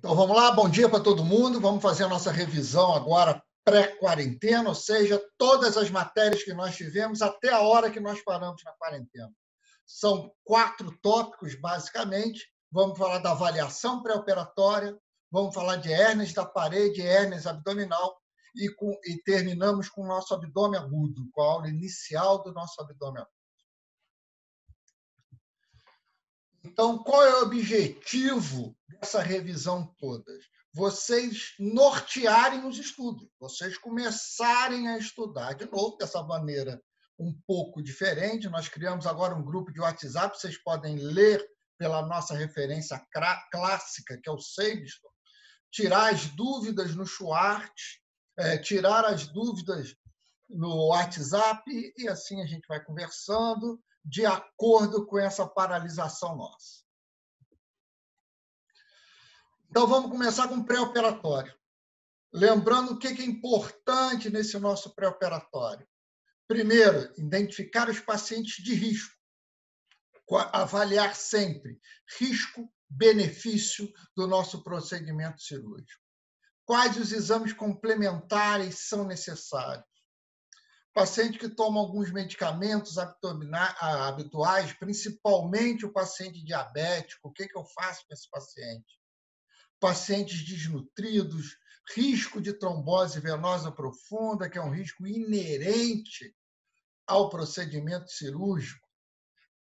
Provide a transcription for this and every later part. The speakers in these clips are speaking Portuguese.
Então vamos lá, bom dia para todo mundo. Vamos fazer a nossa revisão agora pré-quarentena, ou seja, todas as matérias que nós tivemos até a hora que nós paramos na quarentena. São 4 tópicos, basicamente. Vamos falar da avaliação pré-operatória, vamos falar de hérnias da parede, hérnias abdominal e terminamos com o nosso abdômen agudo, com a aula inicial do nosso abdômen agudo. Então, qual é o objetivo dessa revisão toda? Vocês nortearem os estudos, vocês começarem a estudar de novo, dessa maneira um pouco diferente. Nós criamos agora um grupo de WhatsApp, vocês podem ler pela nossa referência clássica, que é o Sabeston, tirar as dúvidas no Schwartz, tirar as dúvidas no WhatsApp, e assim a gente vai conversando de acordo com essa paralisação nossa. Então, vamos começar com o pré-operatório. Lembrando o que é importante nesse nosso pré-operatório. Primeiro, identificar os pacientes de risco. Avaliar sempre risco-benefício do nosso procedimento cirúrgico. Quais os exames complementares são necessários? Paciente que toma alguns medicamentos habituais, principalmente o paciente diabético, o que eu faço com esse paciente? Pacientes desnutridos, risco de trombose venosa profunda, que é um risco inerente ao procedimento cirúrgico,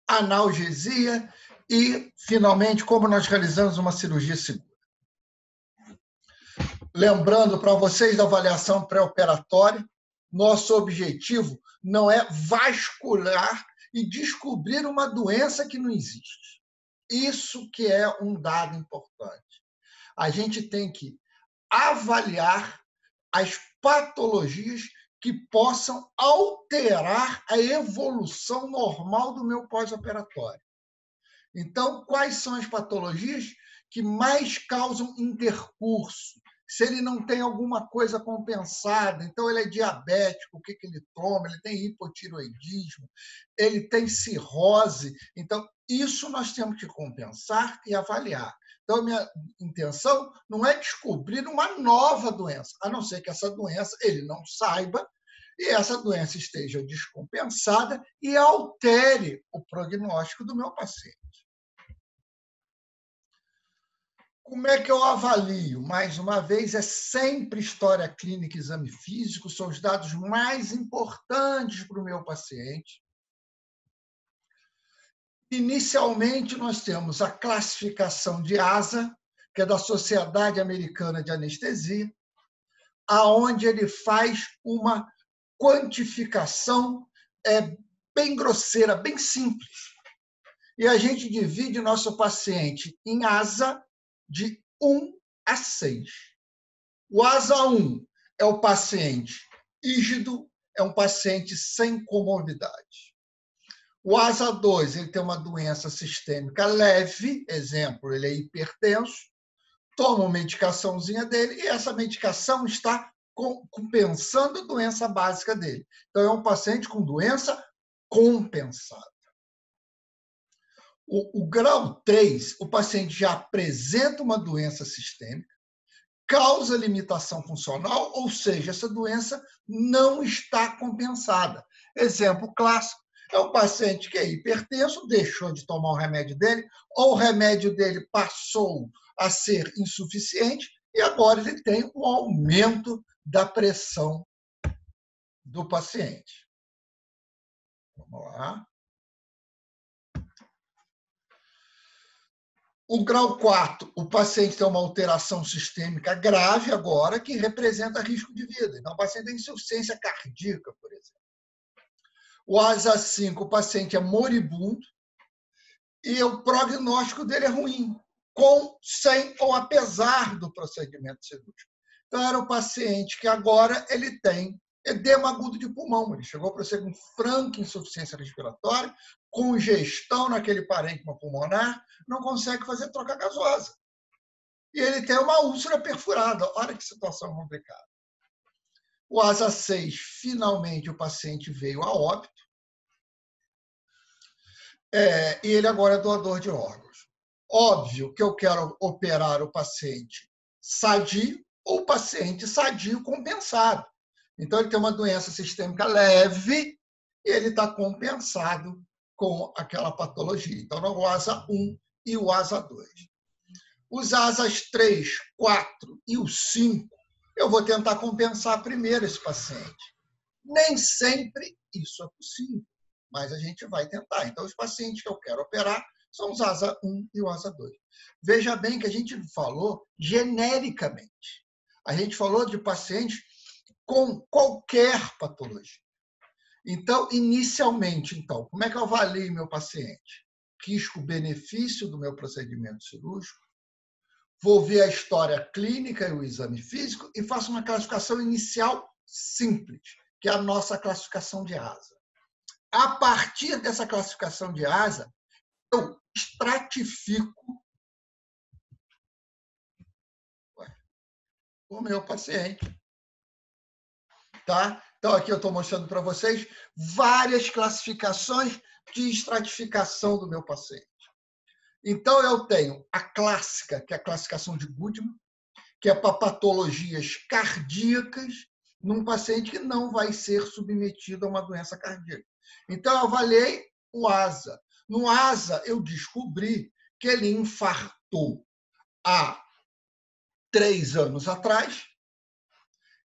analgesia e, finalmente, como nós realizamos uma cirurgia segura. Lembrando para vocês da avaliação pré-operatória, nosso objetivo não é vascular e descobrir uma doença que não existe. Isso que é um dado importante. A gente tem que avaliar as patologias que possam alterar a evolução normal do meu pós-operatório. Então, quais são as patologias que mais causam intercurso? Se ele não tem alguma coisa compensada, então ele é diabético, o que ele toma? Ele tem hipotiroidismo, ele tem cirrose. Então, isso nós temos que compensar e avaliar. Então, minha intenção não é descobrir uma nova doença, a não ser que essa doença ele não saiba e essa doença esteja descompensada e altere o prognóstico do meu paciente. Como é que eu avalio? Mais uma vez, é sempre história clínica e exame físico, são os dados mais importantes para o meu paciente. Inicialmente, nós temos a classificação de ASA, que é da Sociedade Americana de Anestesia, aonde ele faz uma quantificação bem grosseira, bem simples. E a gente divide nosso paciente em ASA de 1 a 6. O ASA 1 é o paciente rígido, é um paciente sem comorbidade. O ASA 2 ele tem uma doença sistêmica leve, exemplo, ele é hipertenso, toma uma medicaçãozinha dele e essa medicação está compensando a doença básica dele. Então, é um paciente com doença compensada. O grau 3, o paciente já apresenta uma doença sistêmica, causa limitação funcional, ou seja, essa doença não está compensada. Exemplo clássico, é o paciente que é hipertenso, deixou de tomar o remédio dele, ou o remédio dele passou a ser insuficiente e agora ele tem um aumento da pressão do paciente. Vamos lá. O grau 4, o paciente tem uma alteração sistêmica grave agora, que representa risco de vida. Então, o paciente tem insuficiência cardíaca, por exemplo. O ASA 5, o paciente é moribundo e o prognóstico dele é ruim, com, sem ou apesar do procedimento cirúrgico. Então, era o paciente que agora ele tem edema agudo de pulmão. Ele chegou para ser com franca insuficiência respiratória, congestão naquele parênquima pulmonar, não consegue fazer troca gasosa. E ele tem uma úlcera perfurada. Olha que situação complicada. O ASA 6, finalmente, o paciente veio a óbito. E ele agora é doador de órgãos. Óbvio que eu quero operar o paciente sadio ou paciente sadio compensado. Então, ele tem uma doença sistêmica leve e ele está compensado com aquela patologia. Então, o ASA 1 e o ASA 2. Os ASAs 3, 4 e o 5, eu vou tentar compensar primeiro esse paciente. Nem sempre isso é possível, mas a gente vai tentar. Então, os pacientes que eu quero operar são os ASA 1 e o ASA 2. Veja bem que a gente falou genericamente. A gente falou de pacientes com qualquer patologia. Então, inicialmente, como é que eu avalio meu paciente? Risco-benefício do meu procedimento cirúrgico. Vou ver a história clínica e o exame físico e faço uma classificação inicial simples, que é a nossa classificação de ASA. A partir dessa classificação de ASA, eu estratifico o meu paciente. Tá? Então, aqui eu estou mostrando para vocês várias classificações de estratificação do meu paciente. Então, eu tenho a clássica, que é a classificação de Goodman, que é para patologias cardíacas num paciente que não vai ser submetido a uma doença cardíaca. Então, eu avaliei o ASA. No ASA, eu descobri que ele infartou há 3 anos atrás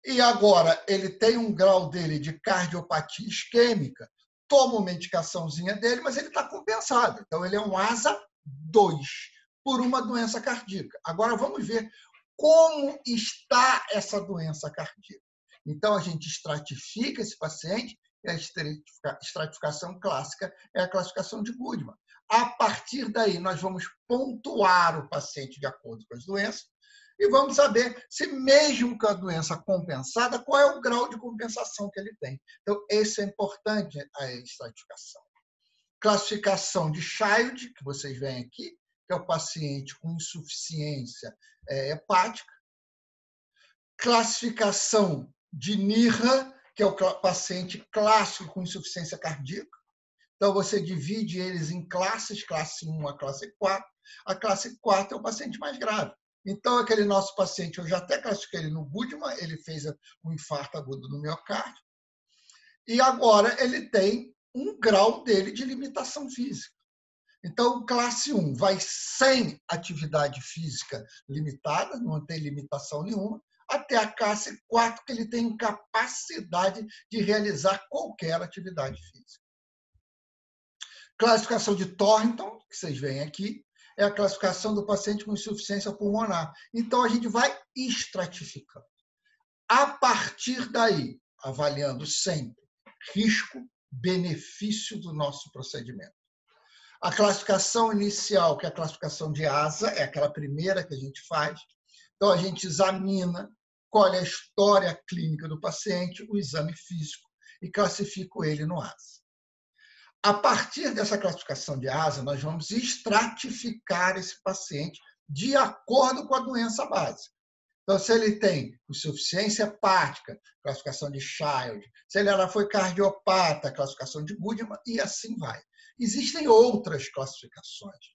e agora ele tem um grau dele de cardiopatia isquêmica, toma a medicaçãozinha dele, mas ele está compensado. Então, ele é um ASA 2 por uma doença cardíaca. Agora, vamos ver como está essa doença cardíaca. Então, a gente estratifica esse paciente, e a estratificação clássica é a classificação de Goodman. A partir daí, nós vamos pontuar o paciente de acordo com as doenças e vamos saber se, mesmo com a doença compensada, qual é o grau de compensação que ele tem. Então, esse é importante, a estratificação. Classificação de Child, que vocês veem aqui, que é o paciente com insuficiência hepática. Classificação de NIRA, que é o paciente clássico com insuficiência cardíaca. Então, você divide eles em classes, classe 1 a classe 4. A classe 4 é o paciente mais grave. Então, aquele nosso paciente, eu já até classifiquei ele no Goodman, ele fez um infarto agudo no miocárdio. E agora ele tem um grau dele de limitação física. Então, classe 1 vai sem atividade física limitada, não tem limitação nenhuma, até a classe 4, que ele tem incapacidade de realizar qualquer atividade física. Classificação de Thornton, que vocês veem aqui, é a classificação do paciente com insuficiência pulmonar. Então, a gente vai estratificando. A partir daí, avaliando sempre risco-benefício do nosso procedimento. A classificação inicial, que é a classificação de ASA, é aquela primeira que a gente faz. Então, a gente examina qual é a história clínica do paciente, o exame físico, e classifico ele no ASA. A partir dessa classificação de ASA, nós vamos estratificar esse paciente de acordo com a doença básica. Então, se ele tem insuficiência hepática, classificação de Child, se ele foi cardiopata, classificação de Goodman, e assim vai. Existem outras classificações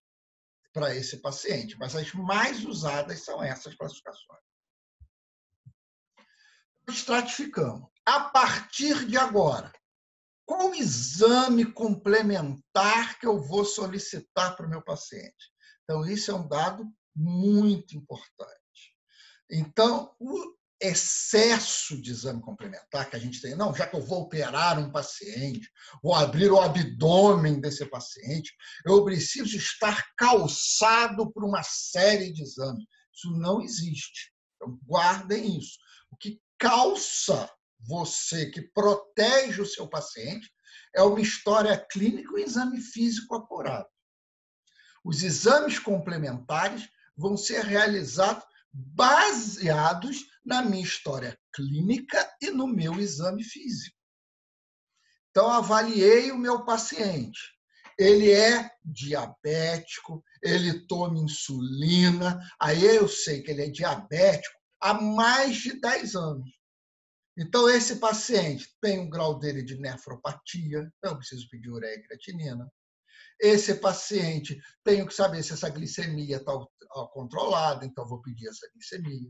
para esse paciente, mas as mais usadas são essas classificações. Estratificamos. A partir de agora, qual o exame complementar que eu vou solicitar para o meu paciente? Então, isso é um dado muito importante. Então, o excesso de exame complementar que a gente tem, não, já que eu vou operar um paciente, vou abrir o abdômen desse paciente, eu preciso estar calçado por uma série de exames. Isso não existe. Então, guardem isso. O que calça você, que protege o seu paciente, é uma história clínica e um exame físico apurado. Os exames complementares vão ser realizados baseados na minha história clínica e no meu exame físico. Então, avaliei o meu paciente. Ele é diabético, ele toma insulina, aí eu sei que ele é diabético há mais de 10 anos. Então, esse paciente tem um grau dele de nefropatia, então eu preciso pedir ureia e creatinina. Esse paciente, tenho que saber se essa glicemia está controlada, então vou pedir essa glicemia.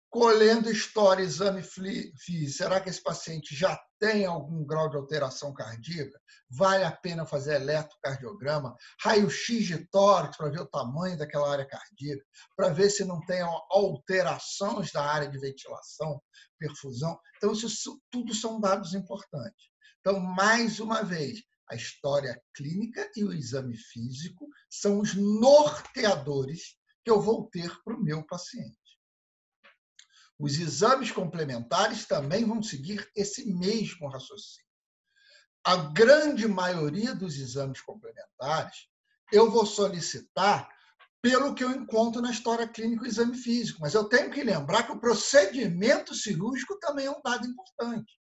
Colhendo história, exame físico, será que esse paciente já tem algum grau de alteração cardíaca? Vale a pena fazer eletrocardiograma, raio-x de tórax para ver o tamanho daquela área cardíaca, para ver se não tem alterações da área de ventilação, perfusão. Então, isso tudo são dados importantes. Então, mais uma vez, a história clínica e o exame físico são os norteadores que eu vou ter para o meu paciente. Os exames complementares também vão seguir esse mesmo raciocínio. A grande maioria dos exames complementares eu vou solicitar pelo que eu encontro na história clínica e exame físico, mas eu tenho que lembrar que o procedimento cirúrgico também é um dado importante.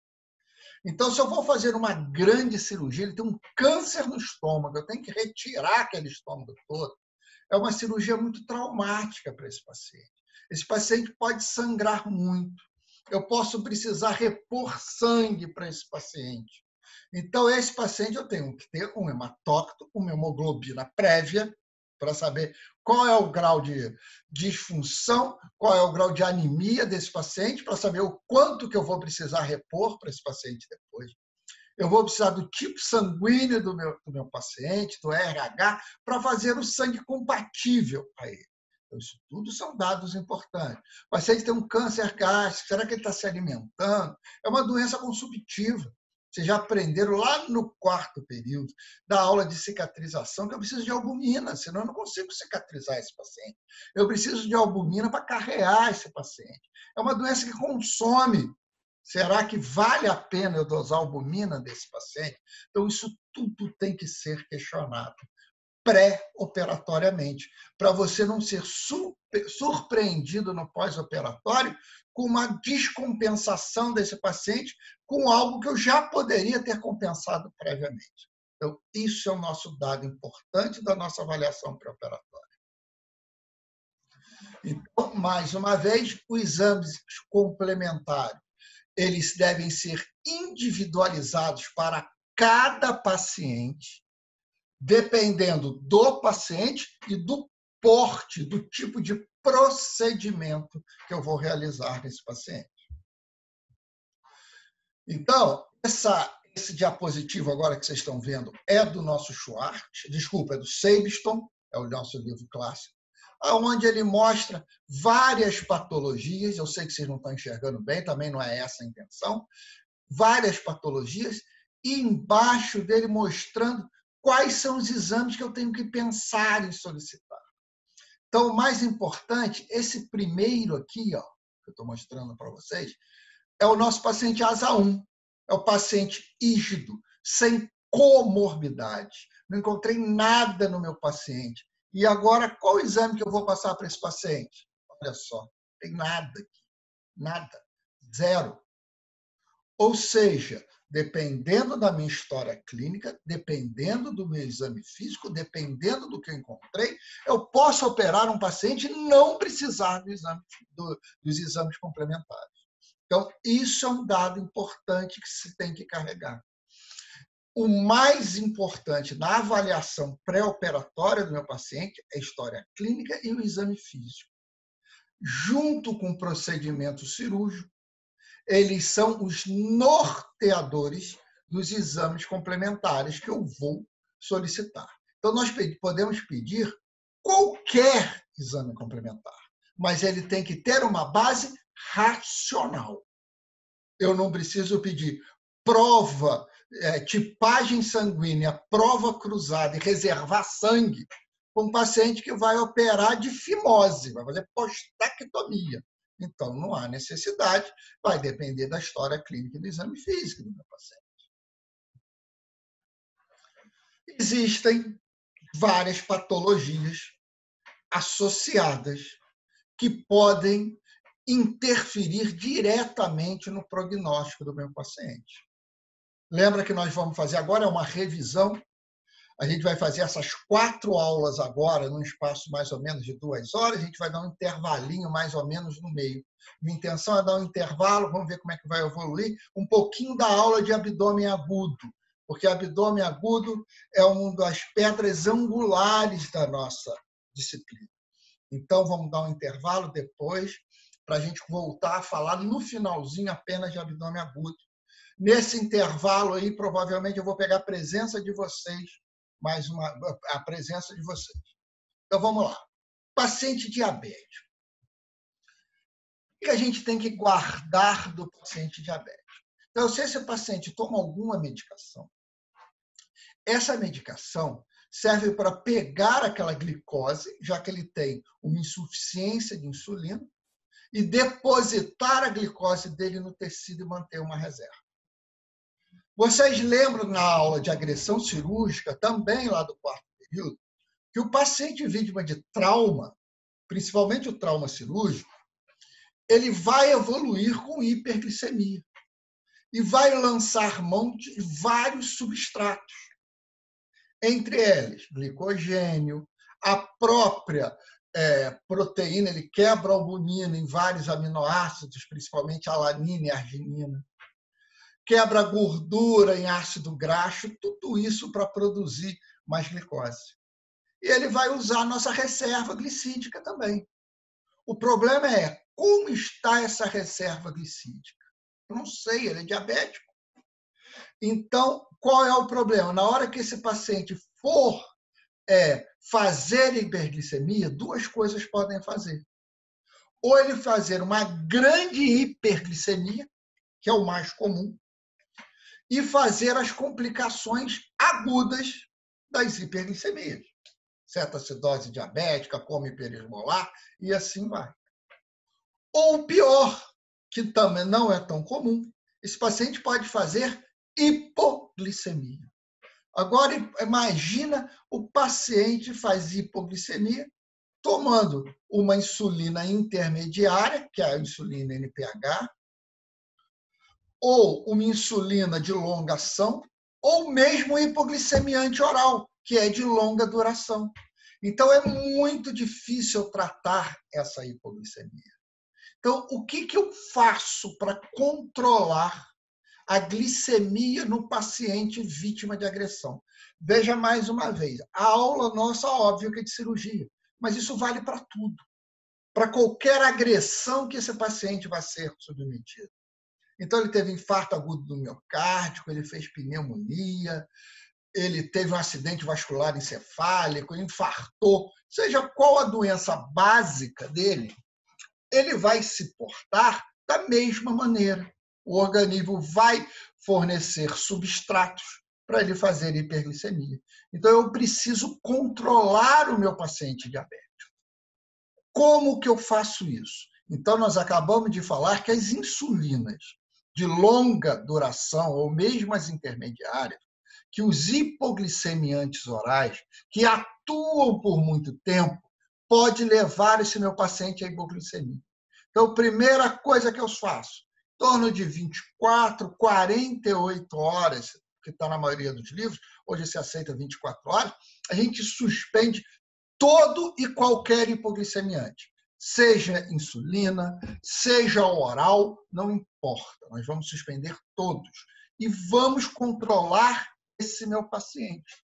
Então, se eu vou fazer uma grande cirurgia, ele tem um câncer no estômago, eu tenho que retirar aquele estômago todo, é uma cirurgia muito traumática para esse paciente. Esse paciente pode sangrar muito. Eu posso precisar repor sangue para esse paciente. Então, esse paciente eu tenho que ter um hematócrito, uma hemoglobina prévia, para saber qual é o grau de disfunção, qual é o grau de anemia desse paciente, para saber o quanto que eu vou precisar repor para esse paciente depois. Eu vou precisar do tipo sanguíneo do meu paciente, do RH, para fazer o sangue compatível a ele. Então, isso tudo são dados importantes. O paciente tem um câncer gástrico, será que ele está se alimentando? É uma doença consumptiva. Vocês já aprenderam lá no 4º período da aula de cicatrização que eu preciso de albumina, senão eu não consigo cicatrizar esse paciente. Eu preciso de albumina para carrear esse paciente. É uma doença que consome. Será que vale a pena eu dosar albumina desse paciente? Então, isso tudo tem que ser questionado pré-operatoriamente, para você não ser surpreendido no pós-operatório com uma descompensação desse paciente com algo que eu já poderia ter compensado previamente. Então, isso é o nosso dado importante da nossa avaliação pré-operatória. Então, mais uma vez, os exames complementares, eles devem ser individualizados para cada paciente, dependendo do paciente e do porte, do tipo de procedimento que eu vou realizar nesse paciente. Então, esse diapositivo agora que vocês estão vendo é do nosso Schwartz, desculpa, é do Seibston, é o nosso livro clássico, onde ele mostra várias patologias, eu sei que vocês não estão enxergando bem, também não é essa a intenção, várias patologias, e embaixo dele mostrando quais são os exames que eu tenho que pensar em solicitar. Então, o mais importante, esse primeiro aqui, ó, que eu estou mostrando para vocês, é o nosso paciente ASA 1. É o paciente rígido, sem comorbidade. Não encontrei nada no meu paciente. E agora, qual o exame que eu vou passar para esse paciente? Olha só, não tem nada aqui. Nada. Zero. Ou seja, dependendo da minha história clínica, dependendo do meu exame físico, dependendo do que eu encontrei, eu posso operar um paciente e não precisar dos exames complementares. Então, isso é um dado importante que se tem que carregar. O mais importante na avaliação pré-operatória do meu paciente é a história clínica e o exame físico. Junto com o procedimento cirúrgico, eles são os norteadores dos exames complementares que eu vou solicitar. Então, nós podemos pedir qualquer exame complementar, mas ele tem que ter uma base racional. Eu não preciso pedir prova, tipagem sanguínea, prova cruzada e reservar sangue para um paciente que vai operar de fimose, vai fazer postectomia. Então, não há necessidade, vai depender da história clínica e do exame físico do meu paciente. Existem várias patologias associadas que podem interferir diretamente no prognóstico do meu paciente. Lembra que nós vamos fazer agora uma revisão? A gente vai fazer essas 4 aulas agora, num espaço mais ou menos de 2 horas, a gente vai dar um intervalinho mais ou menos no meio. Minha intenção é dar um intervalo, vamos ver como é que vai evoluir, um pouquinho da aula de abdômen agudo, porque abdômen agudo é uma das pedras angulares da nossa disciplina. Então, vamos dar um intervalo depois, para a gente voltar a falar no finalzinho apenas de abdômen agudo. Nesse intervalo aí, provavelmente eu vou pegar a presença de vocês, a presença de vocês. Então, vamos lá. Paciente diabético. O que a gente tem que guardar do paciente diabético? Então, se esse paciente toma alguma medicação, essa medicação serve para pegar aquela glicose, já que ele tem uma insuficiência de insulina, e depositar a glicose dele no tecido e manter uma reserva. Vocês lembram na aula de agressão cirúrgica, também lá do quarto período, que o paciente vítima de trauma, principalmente o trauma cirúrgico, ele vai evoluir com hiperglicemia e vai lançar mão de vários substratos, entre eles glicogênio, a própria proteína, ele quebra a albumina em vários aminoácidos, principalmente alanina e arginina, quebra gordura em ácido graxo, tudo isso para produzir mais glicose. E ele vai usar a nossa reserva glicídica também. O problema é como está essa reserva glicídica. Eu não sei, ele é diabético. Então, qual é o problema? Na hora que esse paciente for fazer hiperglicemia, duas coisas podem fazer. Ou ele fazer uma grande hiperglicemia, que é o mais comum, e fazer as complicações agudas das hiperglicemias. Cetoacidose diabética, coma hiperesmolar, e assim vai. Ou pior, que também não é tão comum, esse paciente pode fazer hipoglicemia. Agora, imagina o paciente faz hipoglicemia tomando uma insulina intermediária, que é a insulina NPH, ou uma insulina de longa ação, ou mesmo hipoglicemiante oral, que é de longa duração. Então, é muito difícil tratar essa hipoglicemia. Então, o que eu faço para controlar a glicemia no paciente vítima de agressão? Veja mais uma vez, a aula nossa, óbvio que é de cirurgia, mas isso vale para tudo, para qualquer agressão que esse paciente vai ser submetido. Então, ele teve infarto agudo do miocárdio, ele fez pneumonia, ele teve um acidente vascular encefálico, infartou, seja qual a doença básica dele, ele vai se portar da mesma maneira. O organismo vai fornecer substratos para ele fazer hiperglicemia. Então, eu preciso controlar o meu paciente diabético. Como que eu faço isso? Então, nós acabamos de falar que as insulinas de longa duração, ou mesmo as intermediárias, que os hipoglicemiantes orais, que atuam por muito tempo, pode levar esse meu paciente à hipoglicemia. Então, a primeira coisa que eu faço, em torno de 24, 48 horas, que está na maioria dos livros, hoje se aceita 24 horas, a gente suspende todo e qualquer hipoglicemiante, seja insulina, seja oral, não importa, nós vamos suspender todos e vamos controlar esse meu paciente.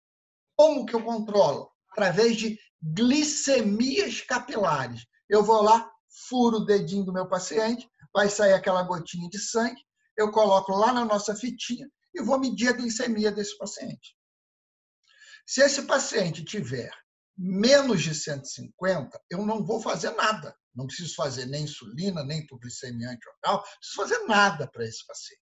Como que eu controlo? Através de glicemias capilares. Eu vou lá, furo o dedinho do meu paciente, vai sair aquela gotinha de sangue, eu coloco lá na nossa fitinha e vou medir a glicemia desse paciente. Se esse paciente tiver menos de 150, eu não vou fazer nada. Não preciso fazer nem insulina, nem hipoglicemiante oral, não preciso fazer nada para esse paciente.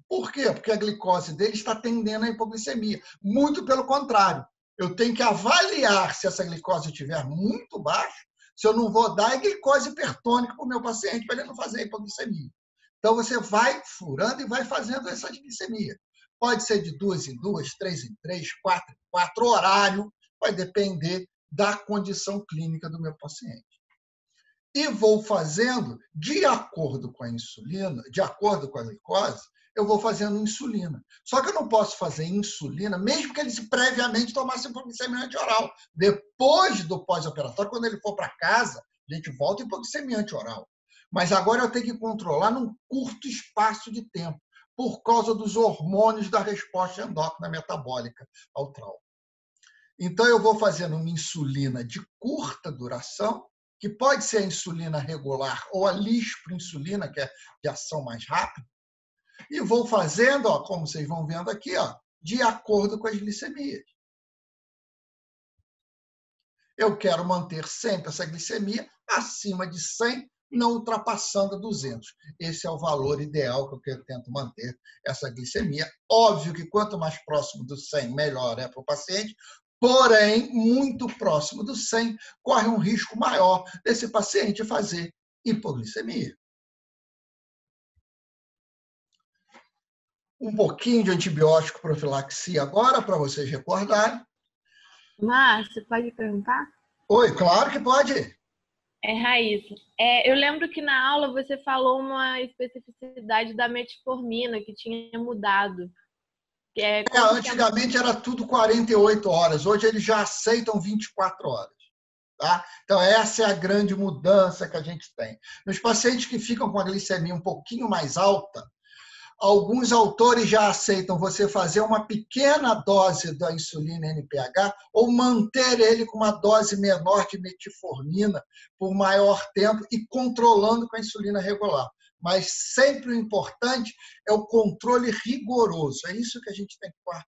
Por quê? Porque a glicose dele está tendendo à hipoglicemia. Muito pelo contrário. Eu tenho que avaliar se essa glicose estiver muito baixa, se eu não vou dar glicose hipertônica para o meu paciente para ele não fazer hipoglicemia. Então, você vai furando e vai fazendo essa glicemia. Pode ser de 2 em 2, 3 em 3, 4 em 4, horário, vai depender da condição clínica do meu paciente. E vou fazendo, de acordo com a insulina, de acordo com a glicose, eu vou fazendo insulina. Só que eu não posso fazer insulina, mesmo que ele previamente tomasse hipoglicemiante oral. Depois do pós-operatório, quando ele for para casa, a gente volta hipoglicemiante oral. Mas agora eu tenho que controlar num curto espaço de tempo, por causa dos hormônios da resposta endócrina metabólica ao trauma. Então, eu vou fazendo uma insulina de curta duração, que pode ser a insulina regular ou a lispro-insulina, que é de ação mais rápida, e vou fazendo, ó, como vocês vão vendo aqui, ó, de acordo com as glicemias. Eu quero manter sempre essa glicemia acima de 100, não ultrapassando 200. Esse é o valor ideal que eu tento manter essa glicemia. Óbvio que quanto mais próximo do 100, melhor é para o paciente, porém, muito próximo do 100, corre um risco maior desse paciente fazer hipoglicemia. Um pouquinho de antibiótico profilaxia agora, para vocês recordarem. Márcia, pode perguntar? Oi, claro que pode. Raíssa. Eu lembro que na aula você falou uma especificidade da metformina que tinha mudado. Antigamente era tudo 48 horas, hoje eles já aceitam 24 horas. Tá? Então, essa é a grande mudança que a gente tem. Nos pacientes que ficam com a glicemia um pouquinho mais alta, alguns autores já aceitam você fazer uma pequena dose da insulina NPH ou manter ele com uma dose menor de metformina por maior tempo e controlando com a insulina regular. Mas sempre o importante é o controle rigoroso. É isso que a gente tem que guardar.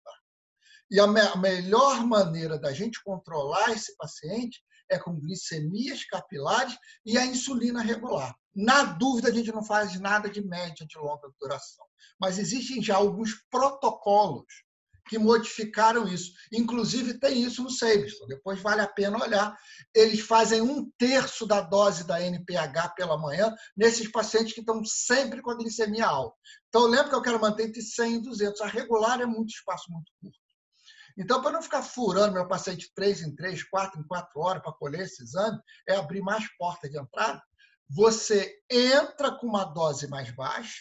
E a melhor maneira da gente controlar esse paciente é com glicemias capilares e a insulina regular. Na dúvida, a gente não faz nada de média, de longa duração. Mas existem já alguns protocolos que modificaram isso. Inclusive, tem isso no Sabeston. Depois vale a pena olhar. Eles fazem 1/3 da dose da NPH pela manhã nesses pacientes que estão sempre com a glicemia alta. Então, lembra que eu quero manter entre 100 e 200. A regular é muito espaço muito curto. Então, para não ficar furando meu paciente 3 em 3, 4 em 4 horas para colher esse exame, é abrir mais porta de entrada. Você entra com uma dose mais baixa,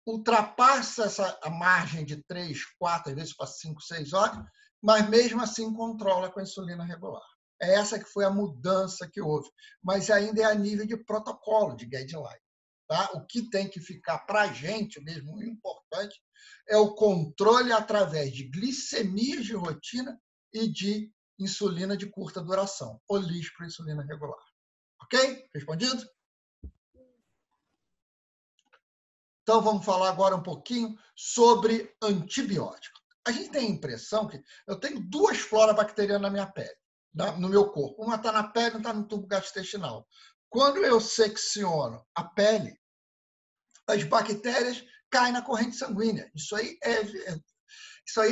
ultrapassa a margem de 3, 4, às vezes para 5, 6 horas, mas mesmo assim controla com a insulina regular. É essa que foi a mudança que houve. Mas ainda é a nível de protocolo, de guideline. Tá? O que tem que ficar para a gente mesmo, o importante, é o controle através de glicemias de rotina e de insulina de curta duração, ou lispro insulina regular. Ok? Respondido? Então, vamos falar agora um pouquinho sobre antibiótico. A gente tem a impressão que eu tenho 2 floras bacterianas na minha pele, no meu corpo. Uma está na pele, outra está no tubo gastrointestinal. Quando eu secciono a pele, as bactérias caem na corrente sanguínea. Isso aí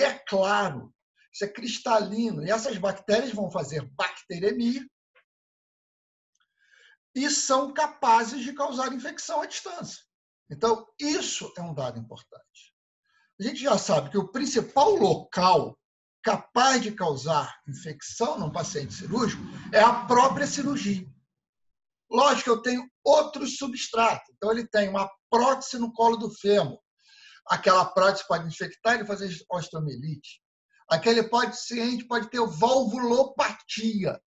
é claro, isso é cristalino. E essas bactérias vão fazer bacteremia e são capazes de causar infecção à distância. Então, isso é um dado importante. A gente já sabe que o principal local capaz de causar infecção num paciente cirúrgico é a própria cirurgia. Lógico que eu tenho outros substratos. Então, ele tem uma prótese no colo do fêmur. Aquela prótese pode infectar e fazer osteomielite. Aquele paciente pode ter valvulopatia.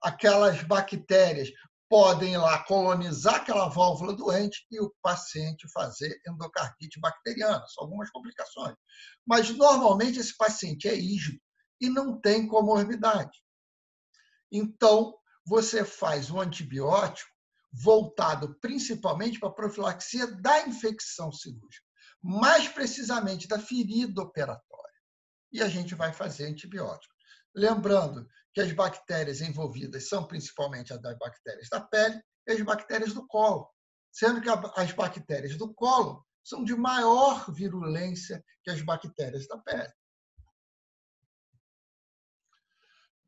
Aquelas bactérias podem ir lá colonizar aquela válvula doente e o paciente fazer endocardite bacteriana. São algumas complicações. Mas, normalmente, esse paciente é isco e não tem comorbidade. Então, você faz um antibiótico voltado principalmente para a profilaxia da infecção cirúrgica, mais precisamente da ferida operatória. E a gente vai fazer antibiótico. Lembrando que as bactérias envolvidas são principalmente as das bactérias da pele e as bactérias do colo, sendo que as bactérias do colo são de maior virulência que as bactérias da pele.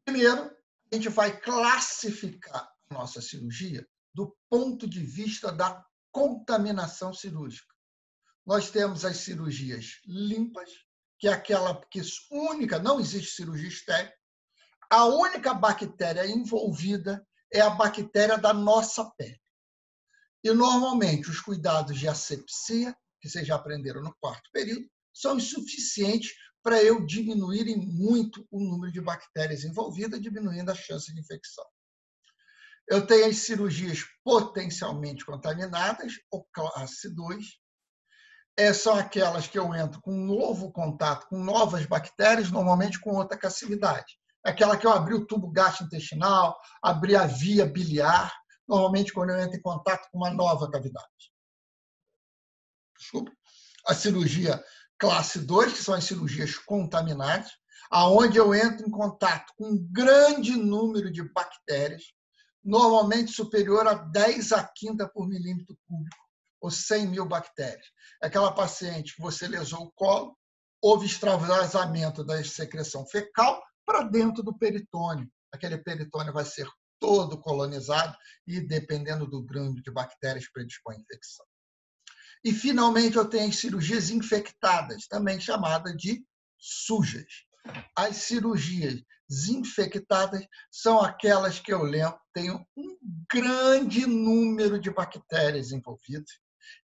Primeiro, a gente vai classificar a nossa cirurgia do ponto de vista da contaminação cirúrgica. Nós temos as cirurgias limpas, que é aquela que única, não existe cirurgia estéril. A única bactéria envolvida é a bactéria da nossa pele. E, normalmente, os cuidados de asepsia, que vocês já aprenderam no 4º período, são insuficientes para eu diminuir muito o número de bactérias envolvidas, diminuindo a chance de infecção. Eu tenho as cirurgias potencialmente contaminadas, ou classe 2, são aquelas que eu entro com um novo contato, com novas bactérias, normalmente com outra cassividade. Aquela que eu abri o tubo gastrointestinal, abri a via biliar, normalmente quando eu entro em contato com uma nova cavidade. Desculpa. A cirurgia classe 2, que são as cirurgias contaminadas, aonde eu entro em contato com um grande número de bactérias, normalmente superior a 10 a quinta por milímetro cúbico, ou 100 mil bactérias. Aquela paciente que você lesou o colo, houve extravasamento da secreção fecal para dentro do peritônio. Aquele peritônio vai ser todo colonizado e, dependendo do grande de bactérias, predispõe à infecção. E, finalmente, eu tenho as cirurgias infectadas, também chamadas de sujas. As cirurgias desinfectadas são aquelas que eu lembro, tenho um grande número de bactérias envolvidas,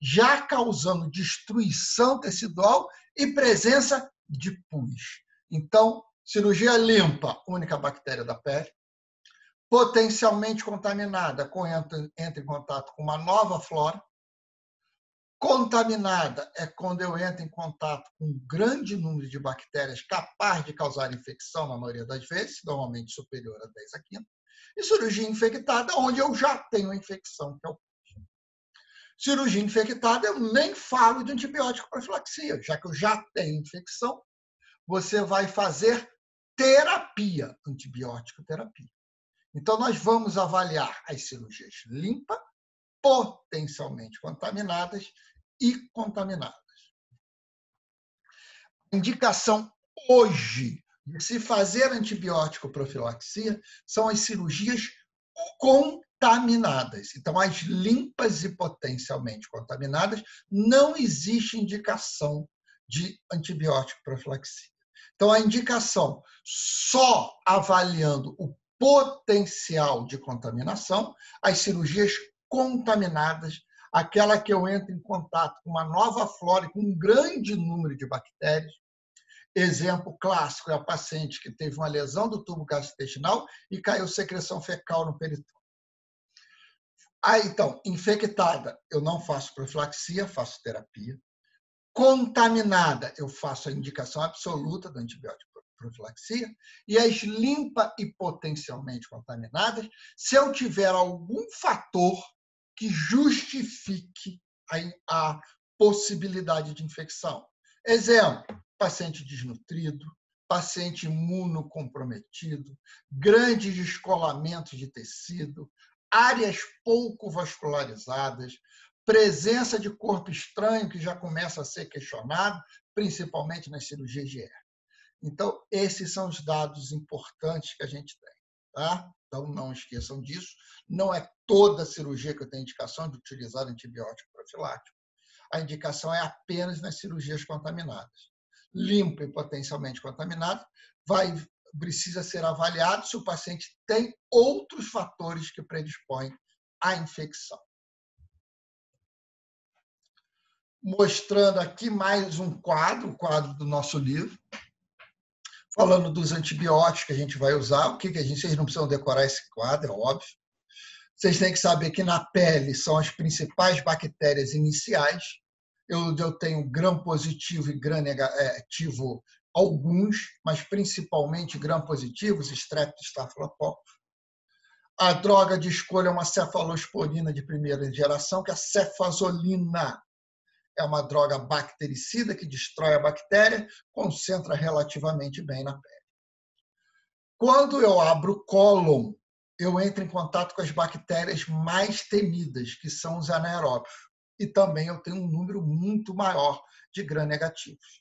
já causando destruição tecidual e presença de pus. Então, cirurgia limpa, única bactéria da pele, potencialmente contaminada, entra em contato com uma nova flora. Contaminada é quando eu entro em contato com um grande número de bactérias capaz de causar infecção, na maioria das vezes, normalmente superior a 10 a 15. E cirurgia infectada, onde eu já tenho a infecção, que é o pus. Cirurgia infectada, eu nem falo de antibiótico profilaxia, já que eu já tenho infecção, você vai fazer terapia, antibiótico terapia. Então, nós vamos avaliar as cirurgias limpas, potencialmente contaminadas e contaminadas. A indicação hoje de se fazer antibiótico profilaxia são as cirurgias contaminadas. Então, as limpas e potencialmente contaminadas, não existe indicação de antibiótico profilaxia. Então, a indicação só avaliando o potencial de contaminação, as cirurgias contaminadas, aquela que eu entro em contato com uma nova flora e com um grande número de bactérias. Exemplo clássico é a paciente que teve uma lesão do tubo gastrointestinal e caiu secreção fecal no peritônio. Então, infectada, eu não faço profilaxia, faço terapia. Contaminada, eu faço a indicação absoluta do antibiótico profilaxia. E as limpa e potencialmente contaminadas, se eu tiver algum fator que justifique a possibilidade de infecção. Exemplo, paciente desnutrido, paciente imunocomprometido, grandes descolamentos de tecido, áreas pouco vascularizadas, presença de corpo estranho que já começa a ser questionado, principalmente nas cirurgias de hernia. Então, esses são os dados importantes que a gente tem. Tá? Então, não esqueçam disso. Não é toda cirurgia que eu tenho indicação de utilizar antibiótico profilático. A indicação é apenas nas cirurgias contaminadas. Limpo e potencialmente contaminado, precisa ser avaliado se o paciente tem outros fatores que predispõem à infecção. Mostrando aqui mais um quadro, o quadro do nosso livro, falando dos antibióticos que a gente vai usar. Vocês não precisam decorar esse quadro, é óbvio. Vocês têm que saber que na pele são as principais bactérias iniciais. Eu tenho gram positivo e gram negativo alguns, mas principalmente gram positivos, Streptococcus. A droga de escolha é uma cefalosporina de primeira geração, que é a cefazolina. É uma droga bactericida que destrói a bactéria, concentra relativamente bem na pele. Quando eu abro o cólon, eu entro em contato com as bactérias mais temidas, que são os anaeróbios. E também eu tenho um número muito maior de gram-negativos.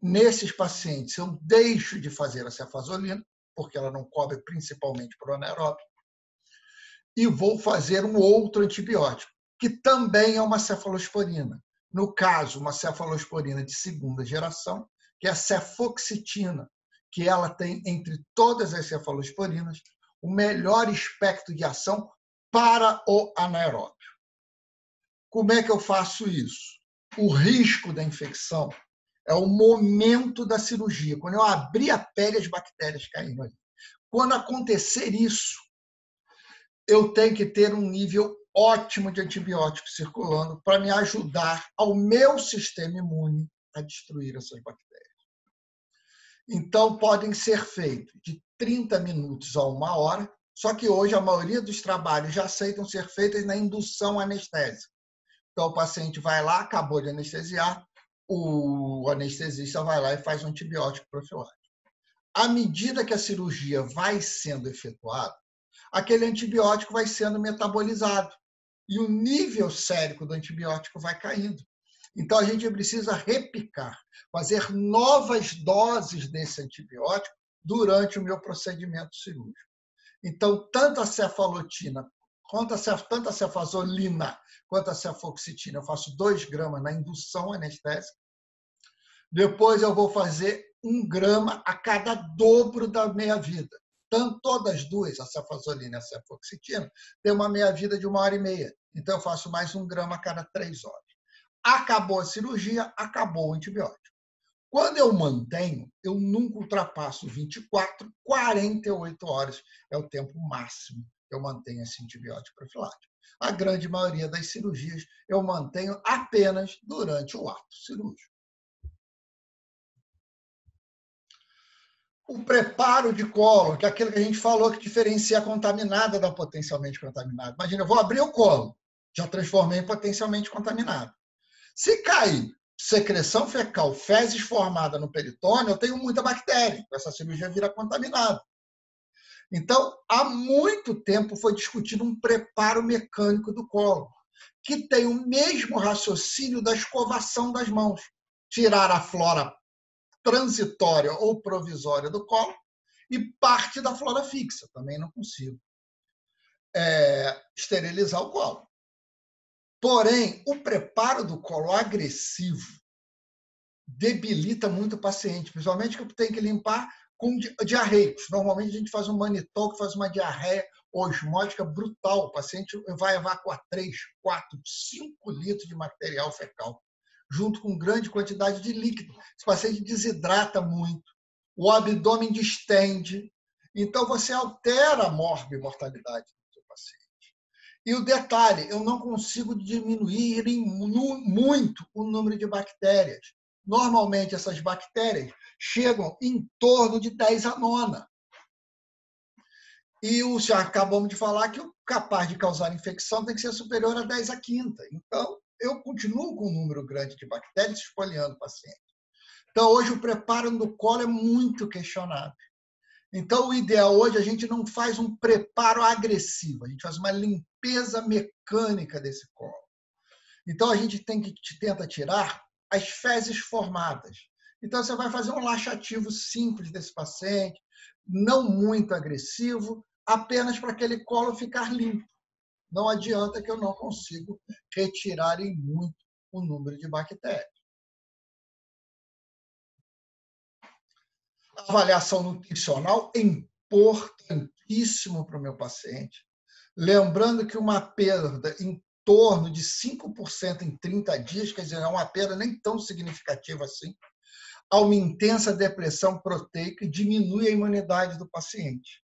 Nesses pacientes, eu deixo de fazer a cefazolina, porque ela não cobre principalmente para o anaeróbio, e vou fazer um outro antibiótico, que também é uma cefalosporina. No caso, uma cefalosporina de segunda geração, que é a cefoxitina, que ela tem, entre todas as cefalosporinas, o melhor espectro de ação para o anaeróbio. Como é que eu faço isso? O risco da infecção é o momento da cirurgia, quando eu abrir a pele, as bactérias caindo ali. Quando acontecer isso, eu tenho que ter um nível ótimo de antibiótico circulando para me ajudar ao meu sistema imune a destruir essas bactérias. Então, podem ser feitos de 30 minutos a 1 hora, só que hoje a maioria dos trabalhos já aceitam ser feitos na indução anestésica. Então, o paciente vai lá, acabou de anestesiar, o anestesista vai lá e faz um antibiótico profilático. À medida que a cirurgia vai sendo efetuada, aquele antibiótico vai sendo metabolizado e o nível sérico do antibiótico vai caindo. Então, a gente precisa repicar, fazer novas doses desse antibiótico durante o meu procedimento cirúrgico. Então, tanto a cefalotina, tanto a cefazolina quanto a cefoxitina, eu faço 2 gramas na indução anestésica. Depois eu vou fazer 1 grama a cada dobro da meia-vida. Tanto todas as duas, a cefazolina e a cefoxitina, têm uma meia-vida de 1h30. Então, eu faço mais 1 grama a cada 3 horas. Acabou a cirurgia, acabou o antibiótico. Quando eu mantenho, eu nunca ultrapasso 24, 48 horas. É o tempo máximo que eu mantenho esse antibiótico profilático. A grande maioria das cirurgias eu mantenho apenas durante o ato cirúrgico. O preparo de colo, que é aquilo que a gente falou que diferencia a contaminada da potencialmente contaminada. Imagina, eu vou abrir o colo, já transformei em potencialmente contaminado. Se cair secreção fecal, fezes formada no peritônio, eu tenho muita bactéria. Essa cirurgia vira contaminada. Então, há muito tempo foi discutido um preparo mecânico do colo, que tem o mesmo raciocínio da escovação das mãos. Tirar a flora transitória ou provisória do colo e parte da flora fixa. Também não consigo esterilizar o colo. Porém, o preparo do colo agressivo debilita muito o paciente, principalmente que eu tenho que limpar com diarreicos. Normalmente a gente faz um manitol que faz uma diarreia osmótica brutal. O paciente vai evacuar 3, 4, 5 litros de material fecal, junto com grande quantidade de líquido. Esse paciente desidrata muito, o abdômen distende, então você altera a mortalidade do seu paciente. E o detalhe, eu não consigo diminuir muito o número de bactérias. Normalmente, essas bactérias chegam em torno de 10 a nona. E já acabamos de falar que o capaz de causar infecção tem que ser superior a 10 a quinta. Então, eu continuo com um número grande de bactérias espoliando o paciente. Então, hoje, o preparo do colo é muito questionado. Então, o ideal hoje, a gente não faz um preparo agressivo, a gente faz uma limpeza mecânica desse colo. Então, a gente tenta tirar as fezes formadas. Então, você vai fazer um laxativo simples desse paciente, não muito agressivo, apenas para aquele colo ficar limpo. Não adianta que eu não consigo retirar em muito o número de bactérias. A avaliação nutricional é importantíssimo para o meu paciente. Lembrando que uma perda em torno de 5% em 30 dias, quer dizer, é uma perda nem tão significativa assim, há uma intensa depressão proteica e diminui a imunidade do paciente.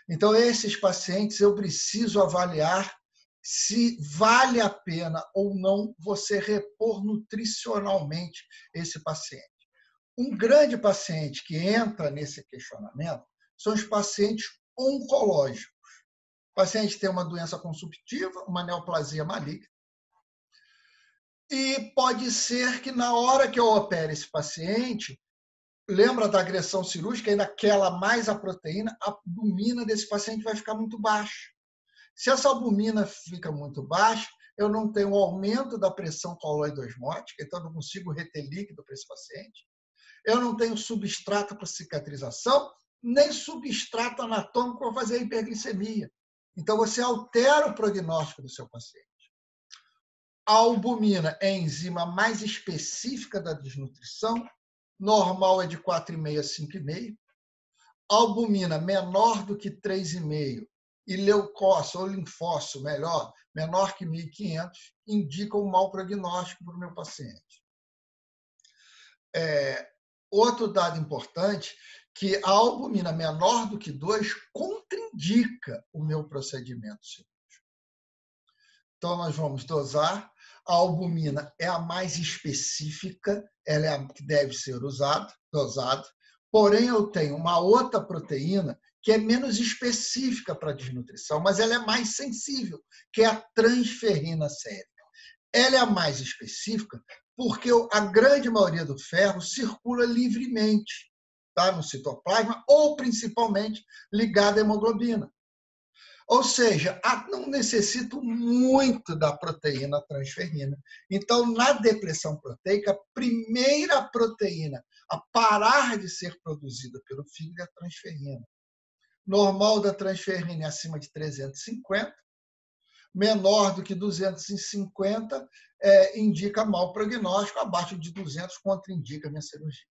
Então, esses pacientes eu preciso avaliar se vale a pena ou não você repor nutricionalmente esse paciente. Um grande paciente que entra nesse questionamento são os pacientes oncológicos. O paciente tem uma doença consumptiva, uma neoplasia maligna, e pode ser que na hora que eu opere esse paciente, lembra da agressão cirúrgica, ainda aquela mais a proteína, a albumina desse paciente vai ficar muito baixa. Se essa albumina fica muito baixa, eu não tenho aumento da pressão coloide osmótica, então eu não consigo reter líquido para esse paciente. Eu não tenho substrato para cicatrização, nem substrato anatômico para fazer a hiperglicemia. Então, você altera o prognóstico do seu paciente. A albumina é a enzima mais específica da desnutrição, normal é de 4,5 a 5,5. Albumina menor do que 3,5 e leucócito ou linfócito, menor que 1.500, indica um mau prognóstico para o meu paciente. Outro dado importante, que a albumina menor do que 2 contraindica o meu procedimento cirúrgico. Então, nós vamos dosar. A albumina é a mais específica, ela é a que deve ser dosada. Porém, eu tenho uma outra proteína que é menos específica para a desnutrição, mas ela é mais sensível, que é a transferrina sérica. Ela é a mais específica porque a grande maioria do ferro circula livremente, tá, no citoplasma, ou principalmente ligado à hemoglobina. Ou seja, não necessito muito da proteína transferrina. Então, na depressão proteica, a primeira proteína a parar de ser produzida pelo fígado é a transferrina. Normal da transferrina é acima de 350, menor do que 250 indica mau prognóstico, abaixo de 200 contraindica a minha cirurgia.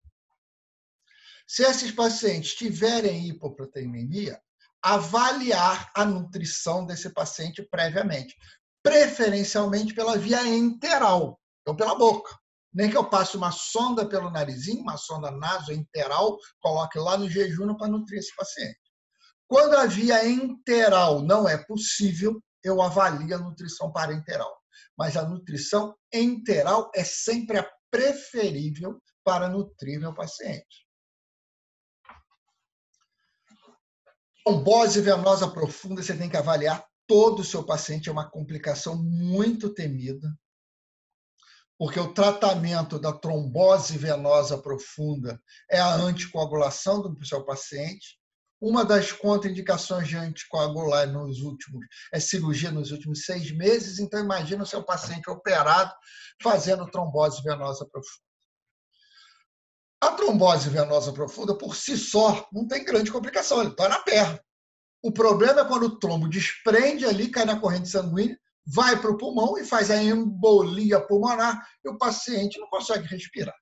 Se esses pacientes tiverem hipoproteinemia, avaliar a nutrição desse paciente previamente, preferencialmente pela via enteral, então pela boca. Nem que eu passe uma sonda pelo narizinho, uma sonda nasoenteral, coloque lá no jejum para nutrir esse paciente. Quando a via enteral não é possível, eu avalio a nutrição parenteral. Mas a nutrição enteral é sempre a preferível para nutrir meu paciente. Trombose venosa profunda, você tem que avaliar todo o seu paciente, é uma complicação muito temida, porque o tratamento da trombose venosa profunda é a anticoagulação do seu paciente. Uma das contraindicações de anticoagular é cirurgia nos últimos 6 meses, então imagina o seu paciente operado fazendo trombose venosa profunda. A trombose venosa profunda, por si só, não tem grande complicação, ele está na perna. O problema é quando o trombo desprende ali, cai na corrente sanguínea, vai para o pulmão e faz a embolia pulmonar e o paciente não consegue respirar.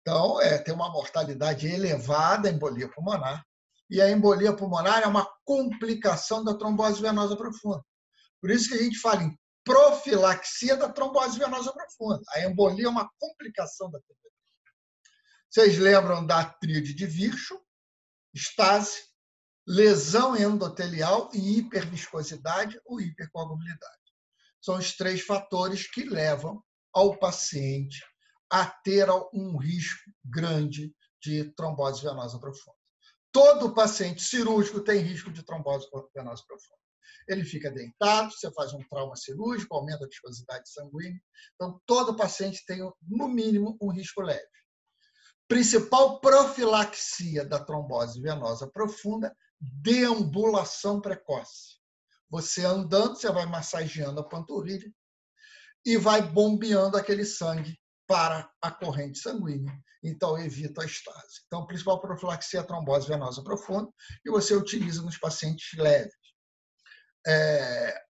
Então, tem uma mortalidade elevada, a embolia pulmonar. E a embolia pulmonar é uma complicação da trombose venosa profunda. Por isso que a gente fala em profilaxia da trombose venosa profunda. A embolia é uma complicação da trombose. Vocês lembram da tríade de Virchow, estase, lesão endotelial e hiperviscosidade ou hipercoagulabilidade. São os 3 fatores que levam ao paciente a ter um risco grande de trombose venosa profunda. Todo paciente cirúrgico tem risco de trombose venosa profunda. Ele fica deitado, você faz um trauma cirúrgico, aumenta a viscosidade sanguínea. Então, todo paciente tem, no mínimo, um risco leve. Principal profilaxia da trombose venosa profunda, deambulação precoce. Você andando, você vai massageando a panturrilha e vai bombeando aquele sangue para a corrente sanguínea. Então, evita a estase. Então, a principal profilaxia é a trombose venosa profunda e você utiliza nos pacientes leves.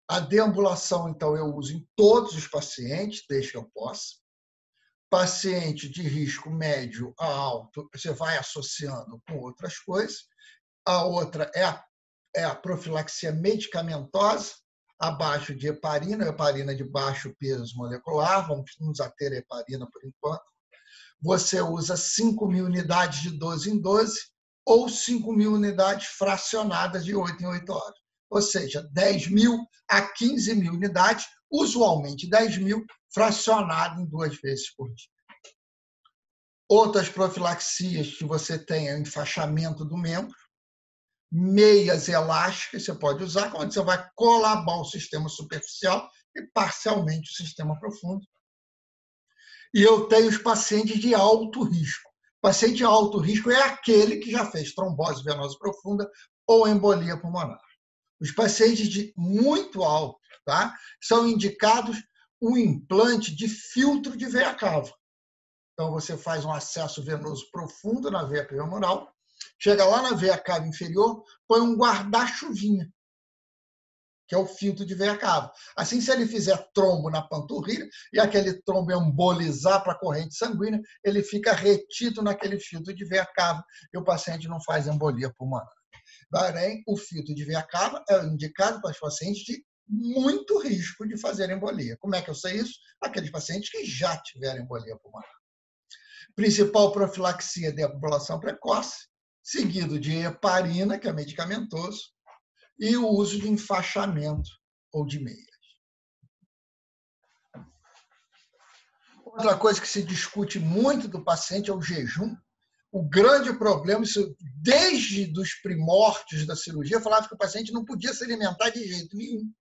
A deambulação, então, eu uso em todos os pacientes, desde que eu possa. Paciente de risco médio a alto, você vai associando com outras coisas. A outra é a profilaxia medicamentosa, abaixo de heparina de baixo peso molecular, vamos nos ater a heparina por enquanto. Você usa 5.000 unidades de 12 em 12 ou 5.000 unidades fracionadas de 8 em 8 horas. Ou seja, 10.000 a 15.000 unidades, usualmente 10.000, fracionado em 2 vezes por dia. Outras profilaxias que você tem é o enfaixamento do membro, meias elásticas você pode usar, quando você vai colabar o sistema superficial e parcialmente o sistema profundo. E eu tenho os pacientes de alto risco. O paciente de alto risco é aquele que já fez trombose venosa profunda ou embolia pulmonar. Os pacientes de muito alto, tá, são indicados o implante de filtro de veia cava. Então, você faz um acesso venoso profundo na veia femoral, chega lá na veia cava inferior, põe um guarda-chuvinha, que é o filtro de veia cava. Assim, se ele fizer trombo na panturrilha e aquele trombo embolizar para a corrente sanguínea, ele fica retido naquele filtro de veia cava e o paciente não faz embolia pulmonar. Porém, o filtro de veia cava é indicado para os pacientes de muito risco de fazer embolia. Como é que eu sei isso? Aqueles pacientes que já tiveram embolia pulmonar. Principal profilaxia de deambulação precoce, seguido de heparina, que é medicamentoso, e o uso de enfaixamento ou de meias. Outra coisa que se discute muito do paciente é o jejum. O grande problema, isso, desde os primórdios da cirurgia, falava que o paciente não podia se alimentar de jeito nenhum,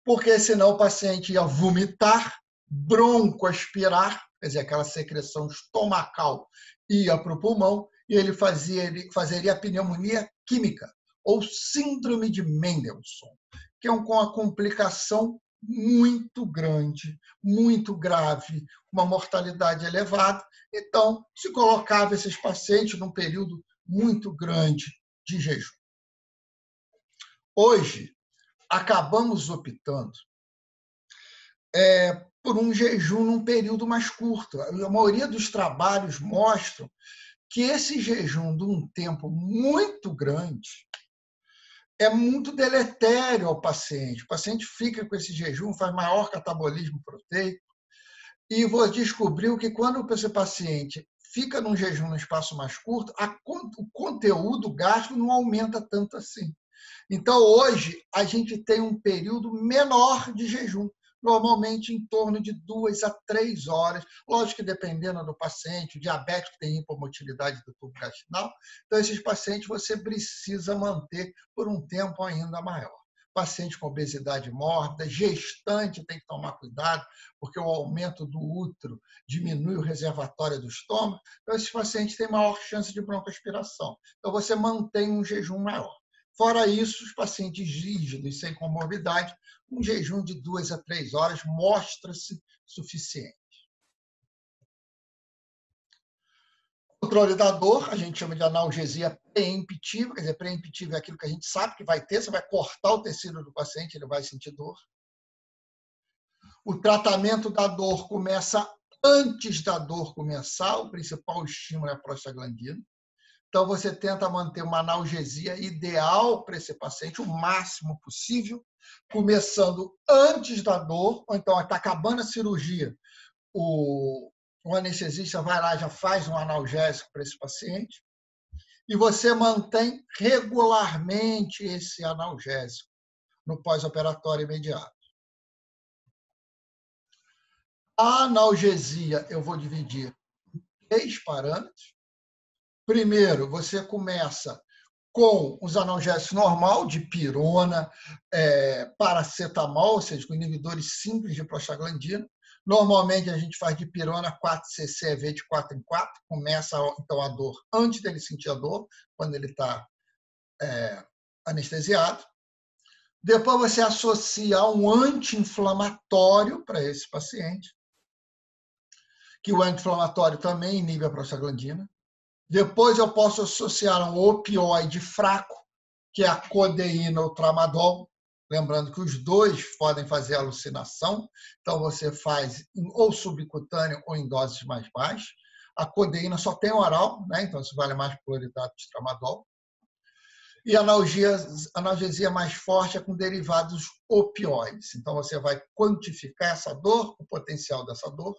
porque senão o paciente ia vomitar, broncoaspirar, quer dizer, aquela secreção estomacal ia para o pulmão e ele fazeria a pneumonia química, ou síndrome de Mendelssohn, que é uma complicação muito grande, muito grave, uma mortalidade elevada. Então, se colocava esses pacientes num período muito grande de jejum. Hoje, acabamos optando por um jejum num período mais curto. A maioria dos trabalhos mostram que esse jejum de um tempo muito grande é muito deletério ao paciente. O paciente fica com esse jejum, faz maior catabolismo proteico, e descobriu que quando esse paciente fica num jejum num espaço mais curto, o conteúdo gástrico não aumenta tanto assim. Então, hoje, a gente tem um período menor de jejum, normalmente em torno de 2 a 3 horas, lógico que dependendo do paciente, o diabético tem hipomotilidade do tubo gastrointestinal, então esses pacientes você precisa manter por um tempo ainda maior. Paciente com obesidade mórbida, gestante tem que tomar cuidado, porque o aumento do útero diminui o reservatório do estômago, então esses pacientes têm maior chance de broncoaspiração. Então você mantém um jejum maior. Fora isso, os pacientes rígidos, sem comorbidade, um jejum de 2 a 3 horas mostra-se suficiente. O controle da dor, a gente chama de analgesia preemptiva, quer dizer, preemptiva é aquilo que a gente sabe que vai ter, você vai cortar o tecido do paciente, ele vai sentir dor. O tratamento da dor começa antes da dor começar, o principal estímulo é a prostaglandina. Então, você tenta manter uma analgesia ideal para esse paciente, o máximo possível, começando antes da dor, ou então está acabando a cirurgia, o anestesista vai lá, já faz um analgésico para esse paciente, e você mantém regularmente esse analgésico no pós-operatório imediato. A analgesia eu vou dividir em 3 parâmetros. Primeiro, você começa com os analgésicos normal, de pirona, paracetamol, ou seja, com inibidores simples de prostaglandina. Normalmente, a gente faz de pirona 4-CCV de 4 em 4. Começa, então, a dor antes dele sentir a dor, quando ele está anestesiado. Depois, você associa um anti-inflamatório para esse paciente, que o anti-inflamatório também inibe a prostaglandina. Depois eu posso associar um opioide fraco, que é a codeína ou tramadol. Lembrando que os dois podem fazer alucinação. Então, você faz ou subcutâneo ou em doses mais baixas. A codeína só tem oral, né? Então isso vale mais que o cloridato de tramadol. E a analgesia mais forte é com derivados opioides. Então, você vai quantificar essa dor, o potencial dessa dor.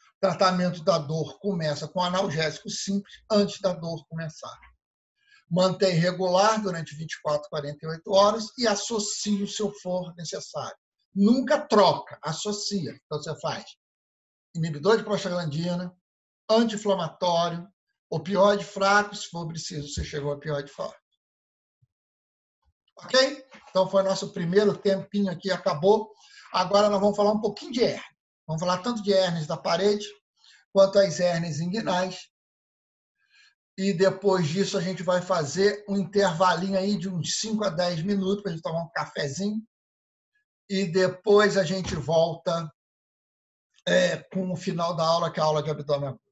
O tratamento da dor começa com analgésico simples antes da dor começar. Mantém regular durante 24 a 48 horas e associa se for necessário. Nunca troca, associa. Então, você faz inibidor de prostaglandina, anti-inflamatório, opioide fraco, se for preciso, você chegou ao opioide forte. Ok? Então, foi nosso primeiro tempinho aqui, acabou. Agora nós vamos falar um pouquinho de hérnia. Vamos falar tanto de hérnias da parede, quanto as hérnias inguinais. E depois disso a gente vai fazer um intervalinho aí de uns 5 a 10 minutos para a gente tomar um cafezinho. E depois a gente volta com o final da aula, que é a aula de abdômen agudo.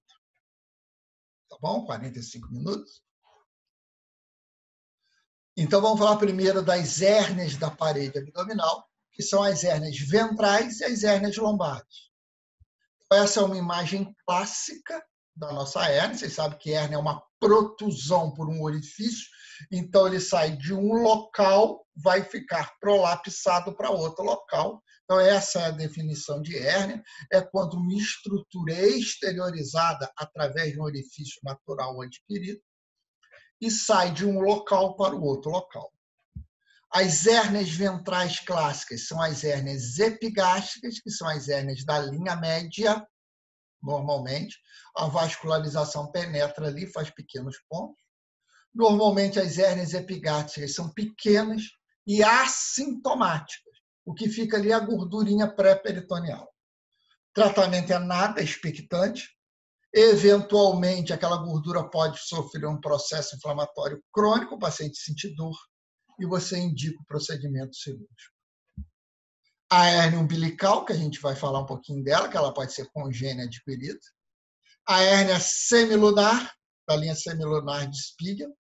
Tá bom? 45 minutos. Então vamos falar primeiro das hérnias da parede abdominal, que são as hérnias ventrais e as hérnias lombares. Essa é uma imagem clássica da nossa hérnia. Vocês sabem que hérnia é uma protusão por um orifício, então ele sai de um local, vai ficar prolapsado para outro local. Então essa é a definição de hérnia, é quando uma estrutura é exteriorizada através de um orifício natural adquirido e sai de um local para o outro local. As hérnias ventrais clássicas são as hérnias epigástricas, que são as hérnias da linha média, normalmente. A vascularização penetra ali, faz pequenos pontos. Normalmente, as hérnias epigástricas são pequenas e assintomáticas. O que fica ali é a gordurinha pré-peritoneal. Tratamento é nada, expectante. Eventualmente, aquela gordura pode sofrer um processo inflamatório crônico, o paciente sentir dor, e você indica o procedimento cirúrgico. A hérnia umbilical, que a gente vai falar um pouquinho dela, que ela pode ser congênita adquirida. A hérnia semilunar, da linha semilunar de Spiegel,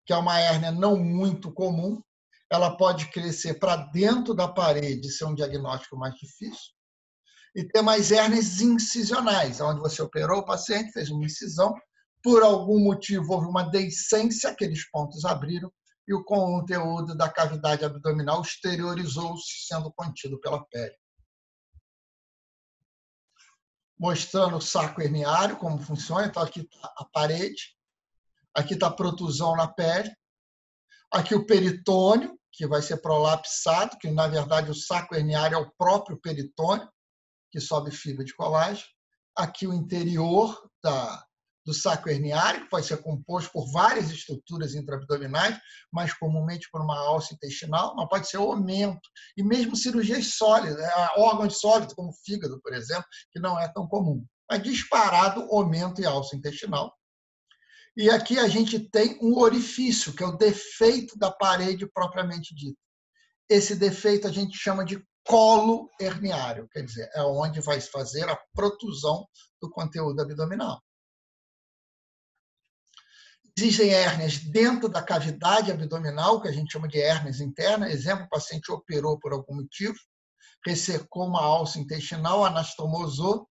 que é uma hérnia não muito comum. Ela pode crescer para dentro da parede, ser um diagnóstico mais difícil. E tem mais hérnias incisionais, onde você operou o paciente, fez uma incisão, por algum motivo houve uma deiscência, aqueles pontos abriram, e o conteúdo da cavidade abdominal exteriorizou-se, sendo contido pela pele. Mostrando o saco herniário, como funciona. Então, aqui está a parede, aqui está a protusão na pele, aqui o peritônio, que vai ser prolapsado, que, na verdade, o saco herniário é o próprio peritônio, que sobe fibra de colágeno. Aqui o interior do saco herniário, que pode ser composto por várias estruturas intraabdominais, mas comumente por uma alça intestinal, mas pode ser aumento, e mesmo cirurgias sólidas, órgãos sólidos, como o fígado, por exemplo, que não é tão comum. Mas disparado, aumento e alça intestinal. E aqui a gente tem um orifício, que é o defeito da parede propriamente dito. Esse defeito a gente chama de colo herniário, quer dizer, é onde vai fazer a protusão do conteúdo abdominal. Existem hérnias dentro da cavidade abdominal, que a gente chama de hérnias internas. Exemplo, o paciente operou por algum motivo, ressecou uma alça intestinal, anastomosou,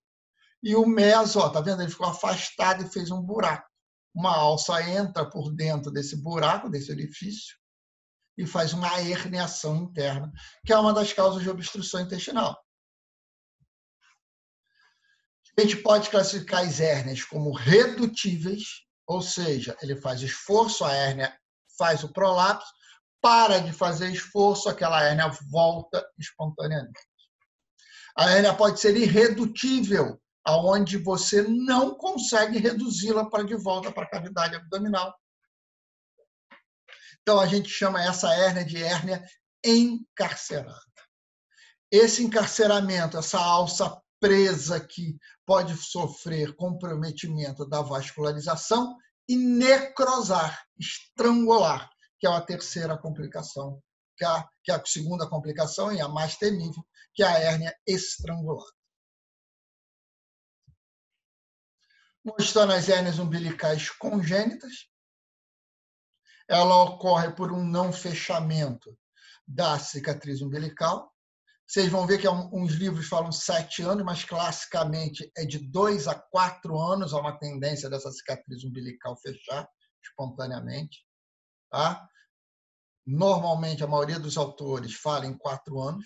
e o meso, tá vendo? Ele ficou afastado e fez um buraco. Uma alça entra por dentro desse buraco, desse orifício, e faz uma herniação interna, que é uma das causas de obstrução intestinal. A gente pode classificar as hérnias como redutíveis, ou seja, ele faz esforço, a hérnia faz o prolapso, para de fazer esforço, aquela hérnia volta espontaneamente. A hérnia pode ser irredutível, aonde você não consegue reduzi-la para de volta para a cavidade abdominal. Então, a gente chama essa hérnia de hérnia encarcerada. Esse encarceramento, essa alça presa aqui, pode sofrer comprometimento da vascularização e necrosar, estrangular, que é a terceira complicação, que é a segunda complicação e a mais temível, que é a hérnia estrangulada. Mostrando as hérnias umbilicais congênitas, ela ocorre por um não fechamento da cicatriz umbilical. Vocês vão ver que uns livros falam 7 anos, mas classicamente é de 2 a 4 anos, há uma tendência dessa cicatriz umbilical fechar espontaneamente. Tá? Normalmente, a maioria dos autores fala em 4 anos.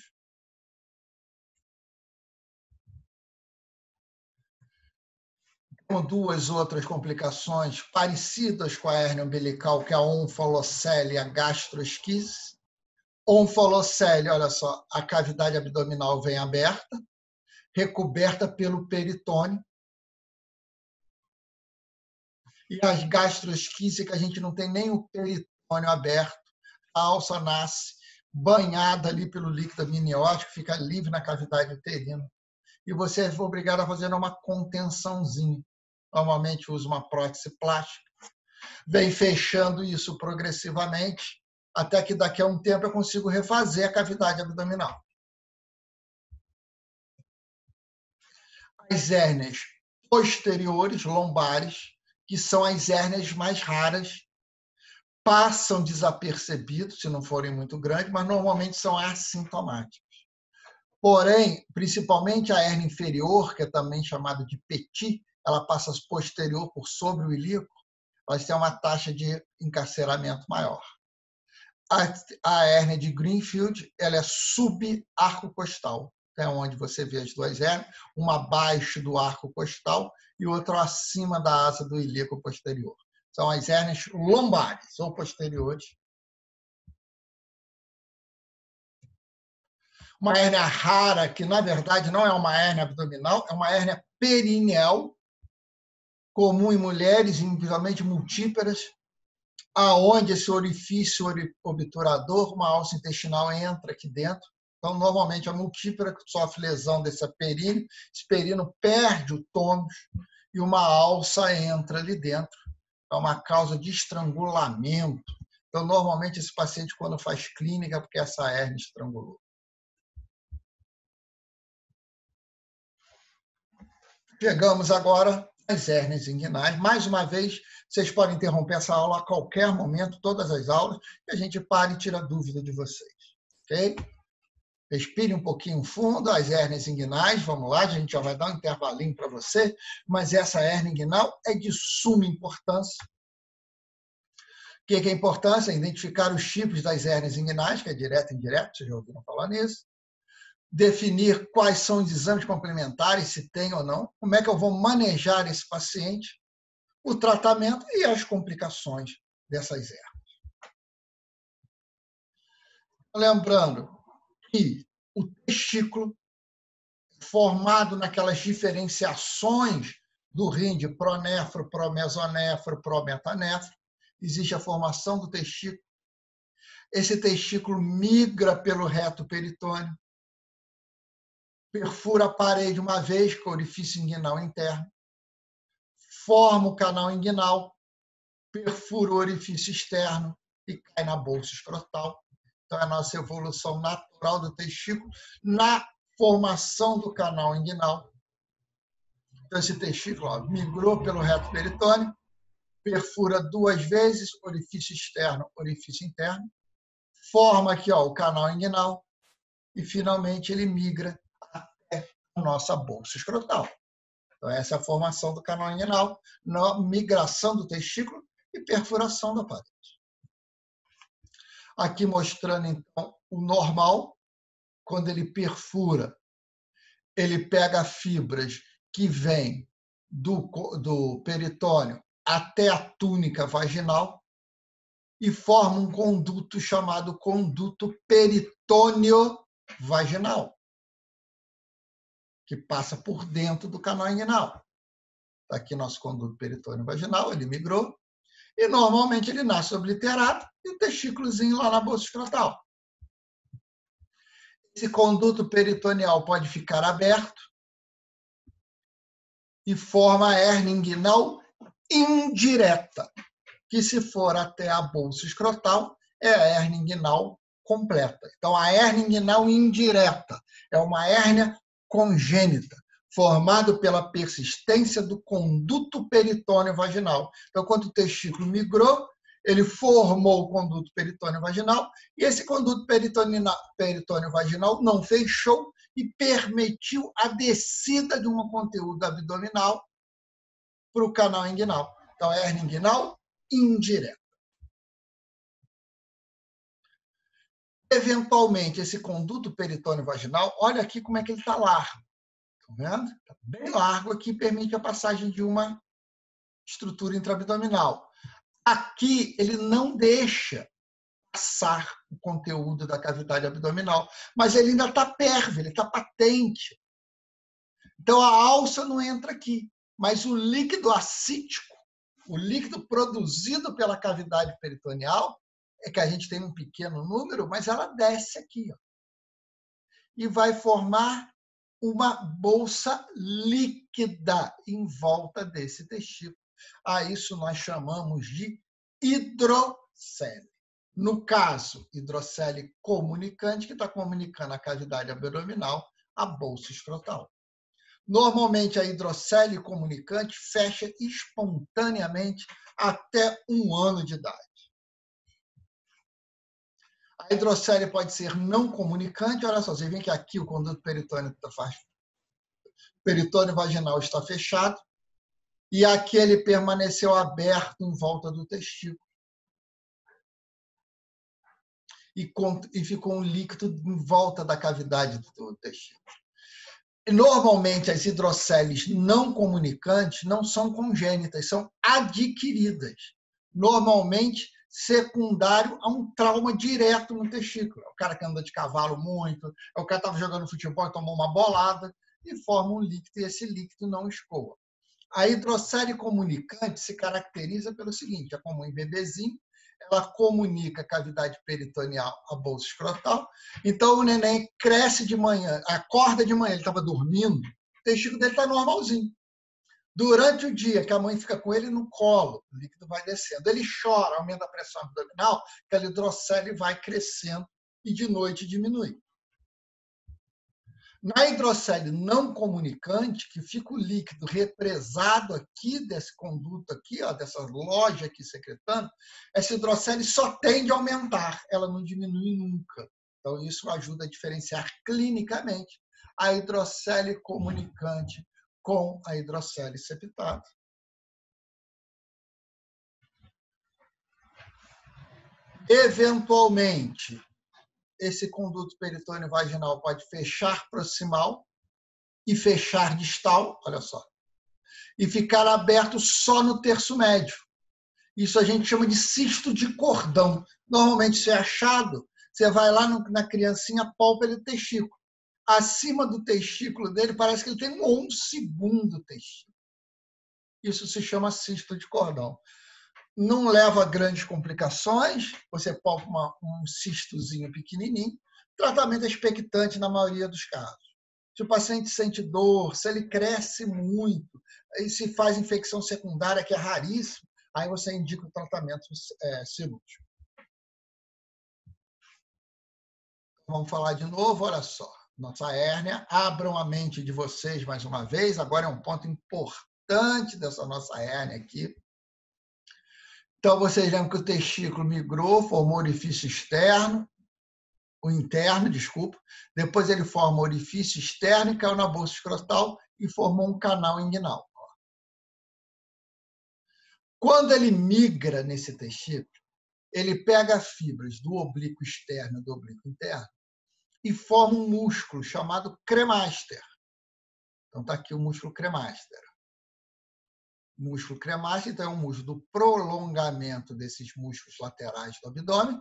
Tem 2 outras complicações parecidas com a hérnia umbilical, que é a onfolocele e a gastroesquise. Onfolocele, olha só, a cavidade abdominal vem aberta, recoberta pelo peritônio. E as gastroesquise, que a gente não tem nem o peritônio aberto, a alça nasce banhada ali pelo líquido amniótico, fica livre na cavidade uterina. E você é obrigado a fazer uma contençãozinha. Normalmente usa uma prótese plástica. Vem fechando isso progressivamente, até que daqui a um tempo eu consigo refazer a cavidade abdominal. As hérnias posteriores, lombares, que são as hérnias mais raras, passam desapercebidos, se não forem muito grandes, mas normalmente são assintomáticas. Porém, principalmente a hérnia inferior, que é também chamada de petit, ela passa posterior por sobre o ilíaco, elas têm uma taxa de encarceramento maior. A hérnia de Greenfield, ela é subarco costal, é onde você vê as 2 hérnias, uma abaixo do arco costal e outra acima da asa do ilíaco posterior. São as hérnias lombares ou posteriores. Uma hérnia rara, que na verdade não é uma hérnia abdominal, é uma hérnia perineal, comum em mulheres, principalmente multíparas, aonde esse orifício obturador, uma alça intestinal entra aqui dentro. Então, normalmente, a multípara sofre lesão desse períneo, esse períneo perde o tônus e uma alça entra ali dentro. É uma causa de estrangulamento. Então, normalmente, esse paciente, quando faz clínica, é porque essa hérnia estrangulou. Chegamos agora às hérnias inguinais. Mais uma vez, vocês podem interromper essa aula a qualquer momento, todas as aulas, e a gente para e tira a dúvida de vocês. Ok? Respire um pouquinho fundo, as hérnias inguinais, vamos lá, a gente já vai dar um intervalinho para você, mas essa hérnia inguinal é de suma importância. O que é a importância? Identificar os tipos das hérnias inguinais, que é direto e indireto, vocês já ouviram falar nisso. Definir quais são os exames complementares, se tem ou não, como é que eu vou manejar esse paciente, o tratamento e as complicações dessas hérnias. Lembrando que o testículo, formado naquelas diferenciações do rim de pronéfro, promesonéfro, prometanéfro, existe a formação do testículo. Esse testículo migra pelo reto peritônio, perfura a parede uma vez com o orifício inguinal interno, forma o canal inguinal, perfura o orifício externo e cai na bolsa escrotal. Então, é a nossa evolução natural do testículo na formação do canal inguinal. Então, esse testículo migrou pelo reto peritônio, perfura 2 vezes, orifício externo, orifício interno, forma aqui o canal inguinal e, finalmente, ele migra até a nossa bolsa escrotal. Então, essa é a formação do canal inguinal, na migração do testículo e perfuração da parede. Aqui mostrando, então, o normal, quando ele perfura, ele pega fibras que vêm do peritônio até a túnica vaginal e forma um conduto chamado conduto peritônio-vaginal, que passa por dentro do canal inguinal. Está aqui nosso conduto peritônio-vaginal, ele migrou, e normalmente ele nasce obliterado e o testículozinho lá na bolsa escrotal. Esse conduto peritoneal pode ficar aberto e forma a hérnia inguinal indireta, que se for até a bolsa escrotal, é a hérnia inguinal completa. Então, a hérnia inguinal indireta é uma hérnia congênita, formada pela persistência do conduto peritônio vaginal. Então, quando o testículo migrou, ele formou o conduto peritônio vaginal e esse conduto peritônio vaginal não fechou e permitiu a descida de um conteúdo abdominal para o canal inguinal. Então, é hérnia inguinal indireta. Eventualmente, esse conduto peritônio vaginal, olha aqui como é que ele está largo. Estão vendo? Está bem largo aqui, permite a passagem de uma estrutura intraabdominal. Aqui, ele não deixa passar o conteúdo da cavidade abdominal, mas ele ainda está pérvio, ele está patente. Então, a alça não entra aqui, mas o líquido ascítico, o líquido produzido pela cavidade peritoneal, é que a gente tem um pequeno número, mas ela desce aqui, e vai formar uma bolsa líquida em volta desse testículo. A isso nós chamamos de hidrocele. No caso, hidrocele comunicante, que está comunicando a cavidade abdominal à bolsa escrotal. Normalmente, a hidrocele comunicante fecha espontaneamente até 1 ano de idade. A hidrocele pode ser não comunicante. Olha só, você vê que aqui o conduto peritônio vaginal está fechado e aqui ele permaneceu aberto em volta do testículo. E ficou um líquido em volta da cavidade do testículo. Normalmente, as hidroceles não comunicantes não são congênitas, são adquiridas. Normalmente, secundário a um trauma direto no testículo. É o cara que anda de cavalo muito, é o cara que estava jogando futebol e tomou uma bolada, e forma um líquido, e esse líquido não escoa. A hidrocele comunicante se caracteriza pelo seguinte: é como em bebezinho, ela comunica a cavidade peritoneal à bolsa escrotal. Então, o neném cresce de manhã, acorda de manhã, ele estava dormindo, o testículo dele está normalzinho. Durante o dia, que a mãe fica com ele no colo, o líquido vai descendo. Ele chora, aumenta a pressão abdominal, aquela hidrocele vai crescendo e de noite diminui. Na hidrocele não comunicante, que fica o líquido represado aqui desse conduto aqui, ó, dessa loja aqui secretando, essa hidrocele só tende a aumentar, ela não diminui nunca. Então, isso ajuda a diferenciar clinicamente a hidrocele comunicante com a hidrocele septada. Eventualmente, esse conduto peritôneo vaginal pode fechar proximal e fechar distal, olha só, e ficar aberto só no terço médio. Isso a gente chama de cisto de cordão. Normalmente, se é achado, você vai lá na criancinha, palpa ele o testículo. Acima do testículo dele, parece que ele tem um segundo testículo. Isso se chama cisto de cordão. Não leva a grandes complicações, você palpa um cistozinho pequenininho. O tratamento é expectante na maioria dos casos. Se o paciente sente dor, se ele cresce muito, e se faz infecção secundária, que é raríssimo, aí você indica o tratamento cirúrgico. Vamos falar de novo, olha só. Nossa hérnia, abram a mente de vocês mais uma vez, agora é um ponto importante dessa nossa hérnia aqui. Então, vocês lembram que o testículo migrou, formou orifício externo, o interno, desculpa. Depois ele forma o orifício externo e caiu na bolsa escrotal e formou um canal inguinal. Quando ele migra nesse testículo, ele pega fibras do oblíquo externo e do oblíquo interno e forma um músculo chamado cremaster. Então, está aqui o músculo cremaster. O músculo cremaster, então, é um músculo do prolongamento desses músculos laterais do abdômen,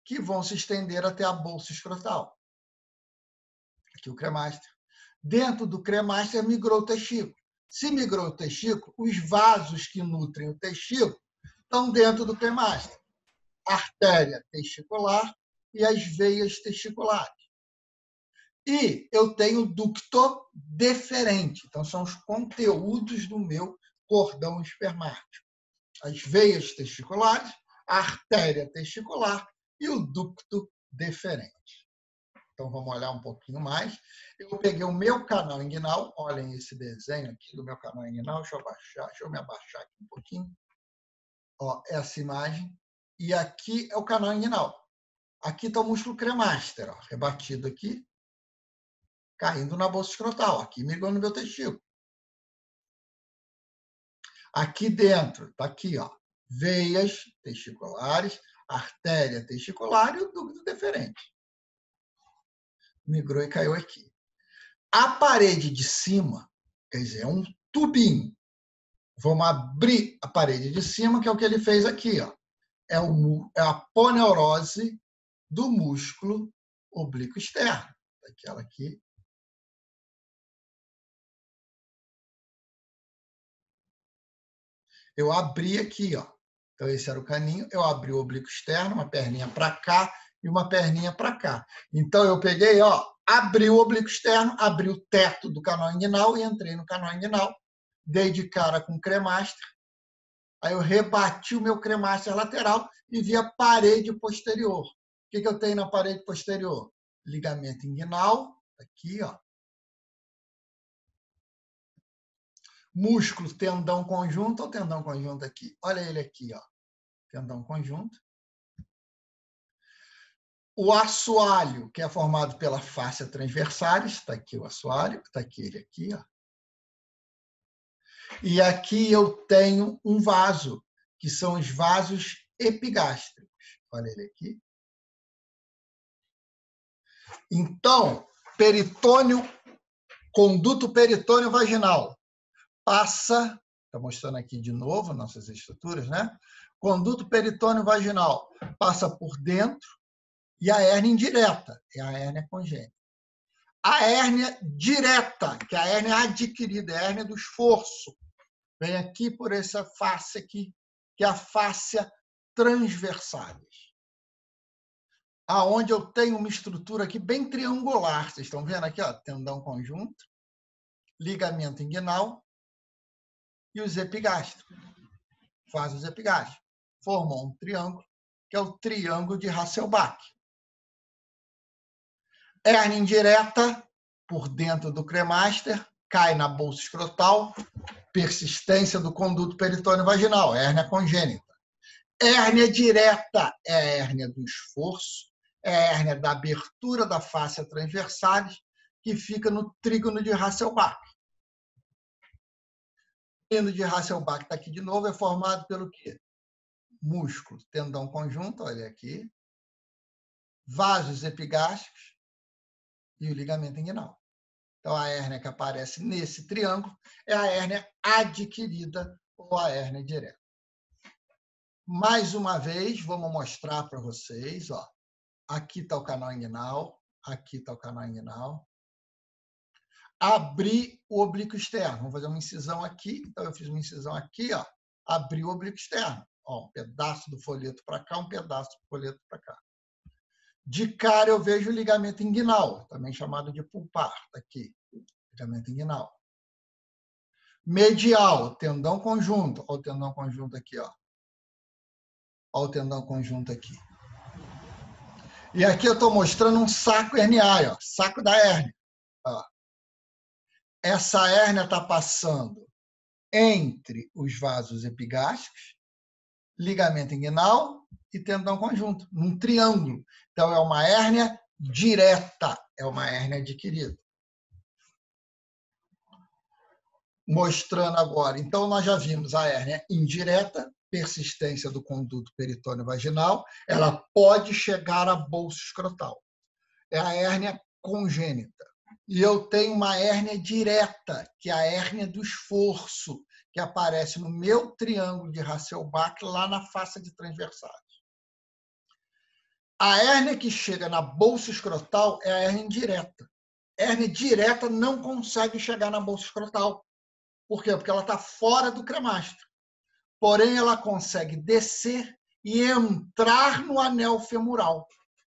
que vão se estender até a bolsa escrotal. Aqui o cremaster. Dentro do cremaster migrou o testículo. Se migrou o testículo, os vasos que nutrem o testículo estão dentro do cremaster. Artéria testicular e as veias testiculares. E eu tenho ducto deferente. Então, são os conteúdos do meu cordão espermático. As veias testiculares, a artéria testicular e o ducto deferente. Então, vamos olhar um pouquinho mais. Eu peguei o meu canal inguinal. Olhem esse desenho aqui do meu canal inguinal. Deixa eu me abaixar aqui um pouquinho. Ó, essa imagem. E aqui é o canal inguinal. Aqui está o músculo cremaster, ó, rebatido aqui, caindo na bolsa escrotal. Aqui migrou no meu testículo. Aqui dentro, está aqui, ó, veias testiculares, artéria testicular e o ducto deferente. Migrou e caiu aqui. A parede de cima, quer dizer, é um tubinho. Vamos abrir a parede de cima, que é o que ele fez aqui, ó. É a poneurose do músculo oblíquo externo. Aquela aqui. Eu abri aqui, ó. Então, esse era o caninho. Eu abri o oblíquo externo, uma perninha para cá e uma perninha para cá. Então, eu peguei, ó, abri o oblíquo externo, abri o teto do canal inguinal e entrei no canal inguinal. Dei de cara com o cremaster. Aí eu rebati o meu cremaster lateral e vi a parede posterior. O que eu tenho na parede posterior? Ligamento inguinal, aqui, ó. Músculo, tendão conjunto ou tendão conjunto aqui? Olha ele aqui, ó. Tendão conjunto. O assoalho, que é formado pela fáscia transversalis, está aqui o assoalho, está aqui ele aqui, ó. E aqui eu tenho um vaso, que são os vasos epigástricos. Olha ele aqui. Então, peritônio, conduto peritônio vaginal passa, estou mostrando aqui de novo nossas estruturas, né? Conduto peritônio vaginal passa por dentro e a hérnia indireta, é a hérnia congênita. A hérnia direta, que é a hérnia adquirida, a hérnia do esforço. Vem aqui por essa face aqui, que é a fáscia transversalis. Aonde eu tenho uma estrutura aqui bem triangular. Vocês estão vendo aqui, ó, tendão conjunto, ligamento inguinal e os epigástricos. Faz os epigástricos. Formam um triângulo, que é o triângulo de Hasselbalch. Hérnia indireta, por dentro do cremaster, cai na bolsa escrotal, persistência do conduto peritônio vaginal, hérnia congênita. Hérnia direta é a hérnia do esforço, é a hérnia da abertura da fáscia transversalis, que fica no trígono de Hasselbalch. O trígono de Hasselbalch está aqui de novo, é formado pelo quê? Músculo, tendão conjunto, olha aqui, vasos epigástricos e o ligamento inguinal. Então, a hérnia que aparece nesse triângulo é a hérnia adquirida ou a hérnia direta. Mais uma vez, vamos mostrar para vocês. Ó. Aqui está o canal inguinal, aqui está o canal inguinal. Abrir o oblíquo externo. Vamos fazer uma incisão aqui. Então, eu fiz uma incisão aqui, ó. Abri o oblíquo externo. Ó, um pedaço do folheto para cá, um pedaço do folheto para cá. De cara, eu vejo o ligamento inguinal, também chamado de pulpar, tá aqui, ligamento inguinal. Medial, tendão conjunto. Olha o tendão conjunto aqui, ó. Olha o tendão conjunto aqui. E aqui eu estou mostrando um saco herniário, ó, saco da hérnia. Ó. Essa hérnia está passando entre os vasos epigástricos, ligamento inguinal e tendão conjunto, num triângulo. Então, é uma hérnia direta, é uma hérnia adquirida. Mostrando agora. Então, nós já vimos a hérnia indireta, persistência do conduto peritônio vaginal, ela pode chegar à bolsa escrotal. É a hérnia congênita. E eu tenho uma hérnia direta, que é a hérnia do esforço, que aparece no meu triângulo de Hasselbalch, lá na face de transversalis. A hérnia que chega na bolsa escrotal é a hérnia indireta. A hérnia direta não consegue chegar na bolsa escrotal. Por quê? Porque ela está fora do cremastro. Porém, ela consegue descer e entrar no anel femoral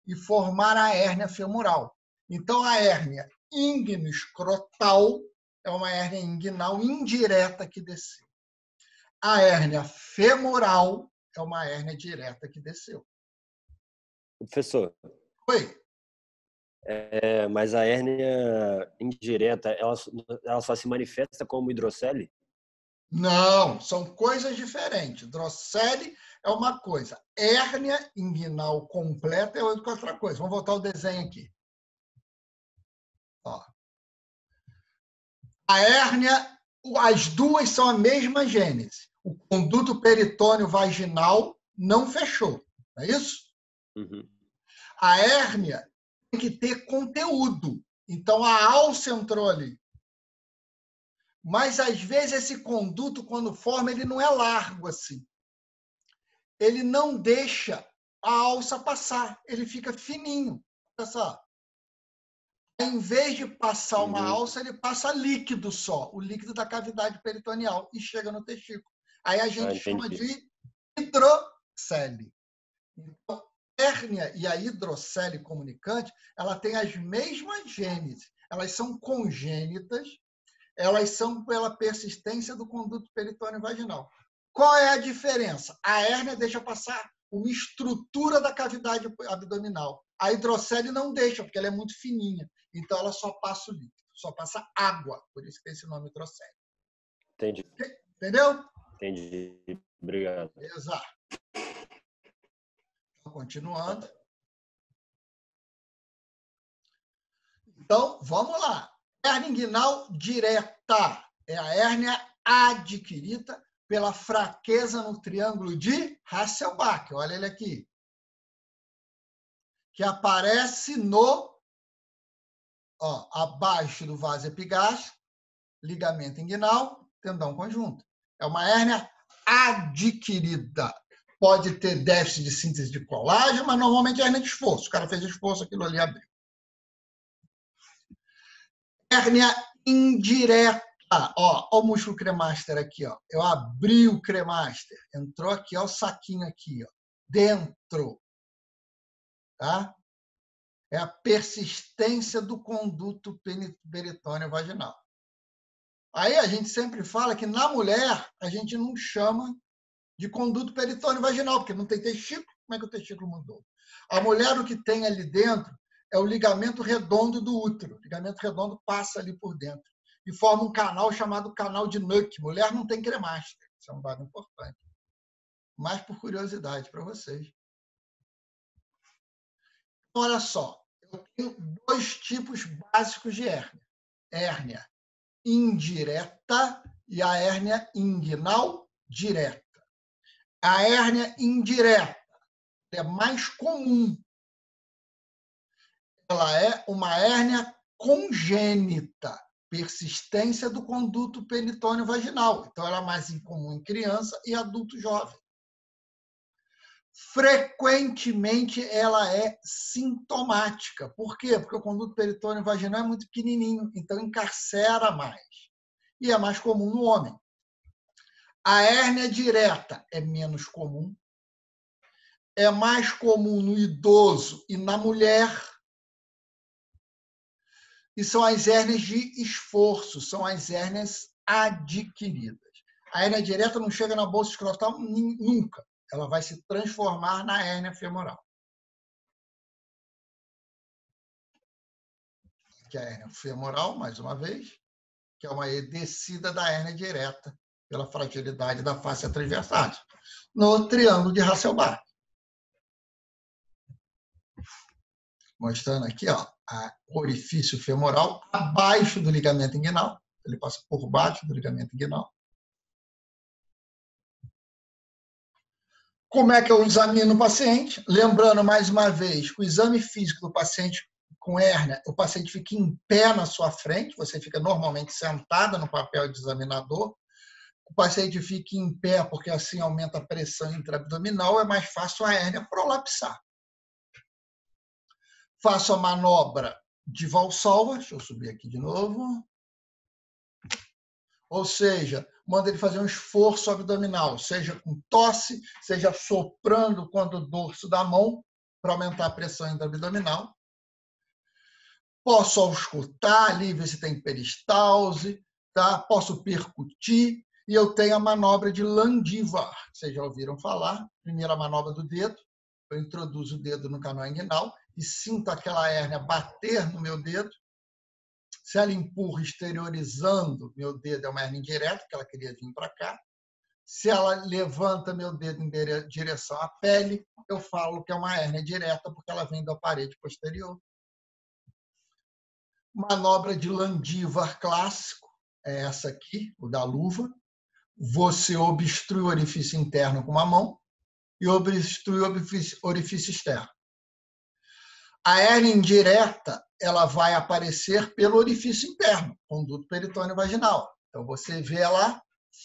e formar a hérnia femoral. Então, a hérnia ingno-escrotal é uma hérnia inguinal indireta que desceu. A hérnia femoral é uma hérnia direta que desceu. Professor. Oi. Mas a hérnia indireta, ela só se manifesta como hidrocele? Não, são coisas diferentes. Hidrocele é uma coisa. Hérnia inguinal completa é outra coisa. Vamos voltar ao desenho aqui. Ó. A hérnia, as duas são a mesma gênese. O conduto peritônio vaginal não fechou. Não é isso? Uhum. A hérnia tem que ter conteúdo. Então, a alça entrou ali. Mas, às vezes, esse conduto, quando forma, ele não é largo assim. Ele não deixa a alça passar. Ele fica fininho. Olha só. Em vez de passar uma alça, ele passa líquido só. O líquido da cavidade peritoneal. E chega no testículo. Aí a gente chama de hidrocele. Então, a hérnia e a hidrocele comunicante, ela tem as mesmas gêneses. Elas são congênitas. Elas são pela persistência do conduto peritônio vaginal. Qual é a diferença? A hérnia deixa passar uma estrutura da cavidade abdominal. A hidrocele não deixa, porque ela é muito fininha. Então, ela só passa o líquido, só passa água. Por isso que tem esse nome hidrocele. Entendi. Entendeu? Entendi. Obrigado. Exato. Continuando. Então, vamos lá. Hérnia inguinal direta é a hérnia adquirida pela fraqueza no triângulo de Hasselbalch. Olha ele aqui. Que aparece abaixo do vaso epigástrico, ligamento inguinal, tendão conjunto. É uma hérnia adquirida. Pode ter déficit de síntese de colágeno, mas normalmente é hérnia de esforço. O cara fez esforço, aquilo ali abriu. Hérnia indireta. Ó, o músculo cremaster aqui, ó. Eu abri o cremaster, entrou aqui, ó, o saquinho aqui, ó, dentro, tá? É a persistência do conduto peritônio vaginal. Aí a gente sempre fala que na mulher a gente não chama de conduto peritônio vaginal, porque não tem testículo. Como é que o testículo mudou? A mulher, o que tem ali dentro é o ligamento redondo do útero. O ligamento redondo passa ali por dentro e forma um canal chamado canal de Nuck. Mulher não tem cremaster. Isso é um dado importante. Mas por curiosidade para vocês. Então, olha só. Eu tenho dois tipos básicos de hérnia. Hérnia indireta e a hérnia inguinal direta. A hérnia indireta é mais comum. Ela é uma hérnia congênita, persistência do conduto peritônio vaginal. Então, ela é mais incomum em criança e adulto jovem. Frequentemente, ela é sintomática. Por quê? Porque o conduto peritônio vaginal é muito pequenininho, então encarcera mais. E é mais comum no homem. A hérnia direta é menos comum. É mais comum no idoso e na mulher. E são as hérnias de esforço, são as hérnias adquiridas. A hérnia direta não chega na bolsa escrotal nunca. Ela vai se transformar na hérnia femoral. Que é a hérnia femoral, mais uma vez, que é uma descida da hérnia direta pela fragilidade da face transversal, no triângulo de Hasselbalch. Mostrando aqui, ó, o orifício femoral abaixo do ligamento inguinal. Ele passa por baixo do ligamento inguinal. Como é que eu examino o paciente? Lembrando, mais uma vez, o exame físico do paciente com hérnia, o paciente fica em pé na sua frente, você fica normalmente sentada no papel de examinador. O paciente fica em pé porque assim aumenta a pressão intraabdominal, é mais fácil a hérnia prolapsar. Faço a manobra de Valsalva, deixa eu subir aqui de novo. Ou seja, manda ele fazer um esforço abdominal, seja com tosse, seja soprando quando o dorso da mão, para aumentar a pressão intraabdominal. Posso auscultar ali, ver se tem peristalse, tá? Posso percutir, e eu tenho a manobra de Landivar. Vocês já ouviram falar? Primeira manobra do dedo, eu introduzo o dedo no canal inguinal e sinto aquela hérnia bater no meu dedo. Se ela empurra exteriorizando meu dedo, é uma hérnia indireta, que ela queria vir para cá. Se ela levanta meu dedo em direção à pele, eu falo que é uma hérnia direta, porque ela vem da parede posterior. Manobra de Landivar clássico é essa aqui, o da luva. Você obstrui o orifício interno com uma mão e obstrui o orifício externo. A hérnia indireta, ela vai aparecer pelo orifício interno, conduto peritônio vaginal. Então, você vê ela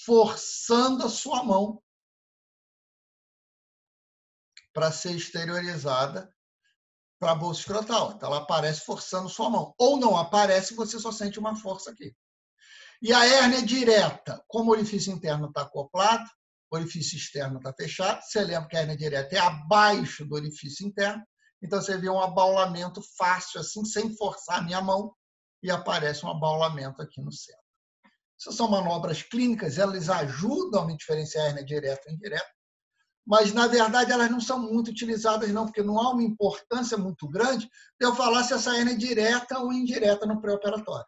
forçando a sua mão para ser exteriorizada para a bolsa escrotal. Então, ela aparece forçando sua mão. Ou não aparece, você só sente uma força aqui. E a hérnia direta, como o orifício interno está acoplado, o orifício externo está fechado, você lembra que a hérnia direta é abaixo do orifício interno, então você vê um abaulamento fácil, assim, sem forçar a minha mão, e aparece um abaulamento aqui no centro. Essas são manobras clínicas, elas ajudam a me diferenciar a hérnia direta e indireta, mas, na verdade, elas não são muito utilizadas, não, porque não há uma importância muito grande de eu falar se essa hérnia é direta ou indireta no pré-operatório.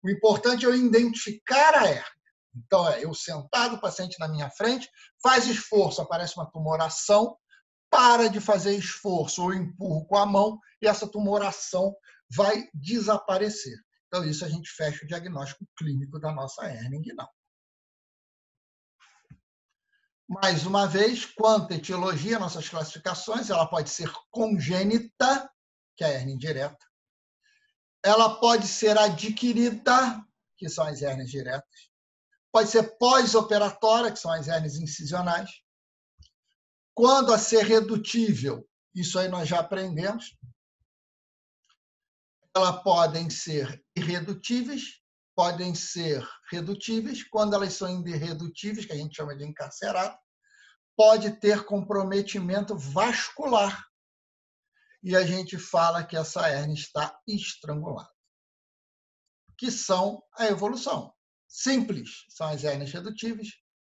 O importante é eu identificar a hérnia. Então, eu sentado, o paciente na minha frente, faz esforço, aparece uma tumoração, para de fazer esforço ou empurro com a mão e essa tumoração vai desaparecer. Então, isso a gente fecha o diagnóstico clínico da nossa hérnia inguinal. Mais uma vez, quanto à etiologia, nossas classificações, ela pode ser congênita, que é a hérnia indireta. Ela pode ser adquirida, que são as hérnias diretas. Pode ser pós-operatória, que são as hérnias incisionais. Quando a ser redutível, isso aí nós já aprendemos. Elas podem ser irredutíveis, podem ser redutíveis. Quando elas são irredutíveis, que a gente chama de encarcerado, pode ter comprometimento vascular. E a gente fala que essa hérnia está estrangulada. Que são a evolução. Simples são as hérnias redutíveis,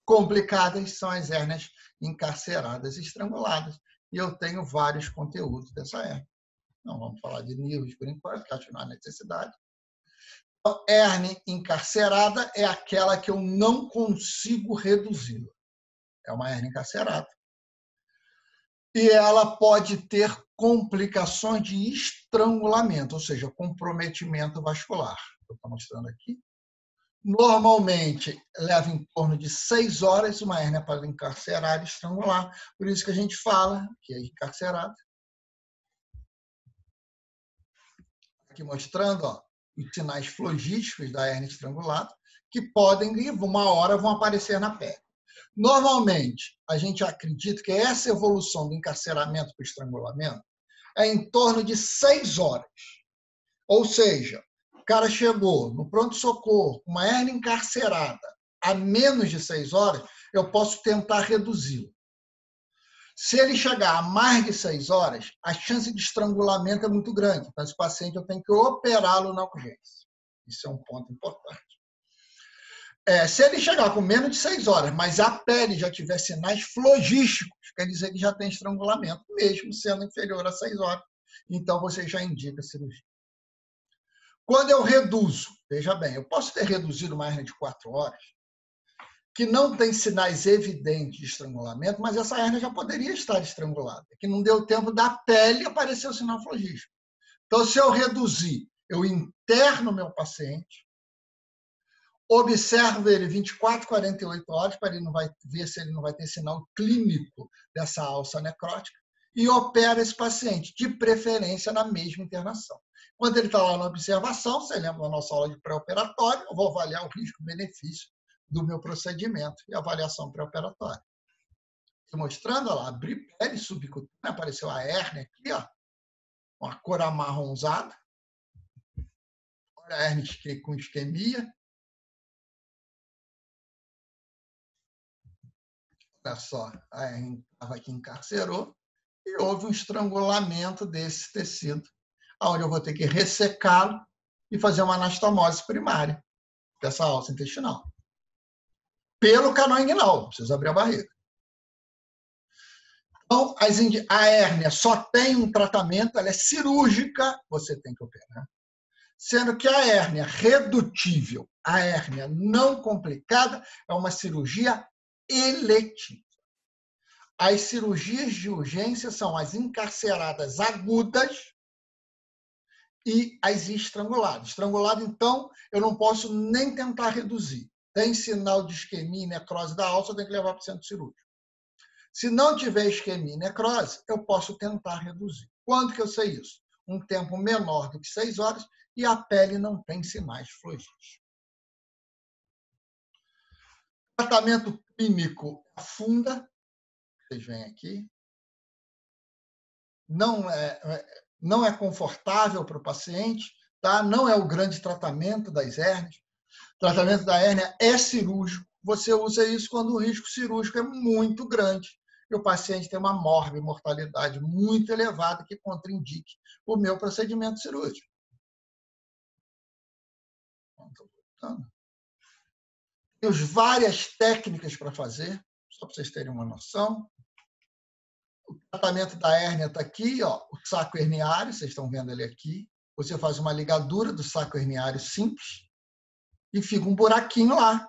complicadas são as hérnias encarceradas e estranguladas. E eu tenho vários conteúdos dessa hérnia. Não vamos falar de nervos por enquanto, porque acho que não há necessidade. Então, hérnia encarcerada é aquela que eu não consigo reduzi-la. É uma hérnia encarcerada. E ela pode ter complicações de estrangulamento, ou seja, comprometimento vascular. Eu estou mostrando aqui. Normalmente, leva em torno de 6 horas uma hérnia para encarcerar e estrangular. Por isso que a gente fala que é encarcerada. Aqui mostrando os sinais flogísticos da hérnia estrangulada, que podem, uma hora, vão aparecer na pele. Normalmente, a gente acredita que essa evolução do encarceramento para o estrangulamento é em torno de 6 horas. Ou seja, o cara chegou no pronto-socorro com uma hérnia encarcerada a menos de 6 horas, eu posso tentar reduzi-lo. Se ele chegar a mais de 6 horas, a chance de estrangulamento é muito grande. Então, esse paciente eu tenho que operá-lo na urgência. Isso é um ponto importante. Se ele chegar com menos de 6 horas, mas a pele já tiver sinais flogísticos, quer dizer que já tem estrangulamento, mesmo sendo inferior a 6 horas. Então, você já indica a cirurgia. Quando eu reduzo, veja bem, eu posso ter reduzido uma hérnia de 4 horas, que não tem sinais evidentes de estrangulamento, mas essa hérnia já poderia estar estrangulada, que não deu tempo da pele aparecer o sinal flogístico. Então, se eu reduzir, eu interno o meu paciente, observo ele 24, 48 horas, para ele não vai ver se ele não vai ter sinal clínico dessa alça necrótica, e opero esse paciente, de preferência na mesma internação. Quando ele está lá na observação, você lembra da nossa aula de pré-operatório, eu vou avaliar o risco-benefício do meu procedimento e avaliação pré-operatória. Estou mostrando, olha lá, abri pele subcutânea, apareceu a hérnia aqui, ó, uma cor amarronzada. Olha a hérnia com isquemia. Olha só, a hérnia estava aqui, encarcerou, e houve um estrangulamento desse tecido, onde eu vou ter que ressecá-lo e fazer uma anastomose primária dessa alça intestinal. Pelo canal inguinal, precisa abrir a barriga. Então, a hérnia só tem um tratamento, ela é cirúrgica, você tem que operar. Sendo que a hérnia redutível, a hérnia não complicada, é uma cirurgia eletiva. As cirurgias de urgência são as encarceradas agudas e as estranguladas. Estrangulado, então, eu não posso nem tentar reduzir. Tem sinal de isquemia e necrose da alça, eu tenho que levar para o centro cirúrgico. Se não tiver isquemia e necrose, eu posso tentar reduzir. Quando que eu sei isso? Um tempo menor do que 6 horas e a pele não tem sinais flogísticos. Tratamento clínico afunda. Vocês veem aqui. Não é confortável para o paciente, tá? Não é o grande tratamento das hérnias. O tratamento da hérnia é cirúrgico. Você usa isso quando o risco cirúrgico é muito grande e o paciente tem uma morbimortalidade muito elevada que contraindique o meu procedimento cirúrgico. Temos várias técnicas para fazer, só para vocês terem uma noção. O tratamento da hérnia está aqui, ó, o saco herniário, vocês estão vendo ele aqui. Você faz uma ligadura do saco herniário simples e fica um buraquinho lá.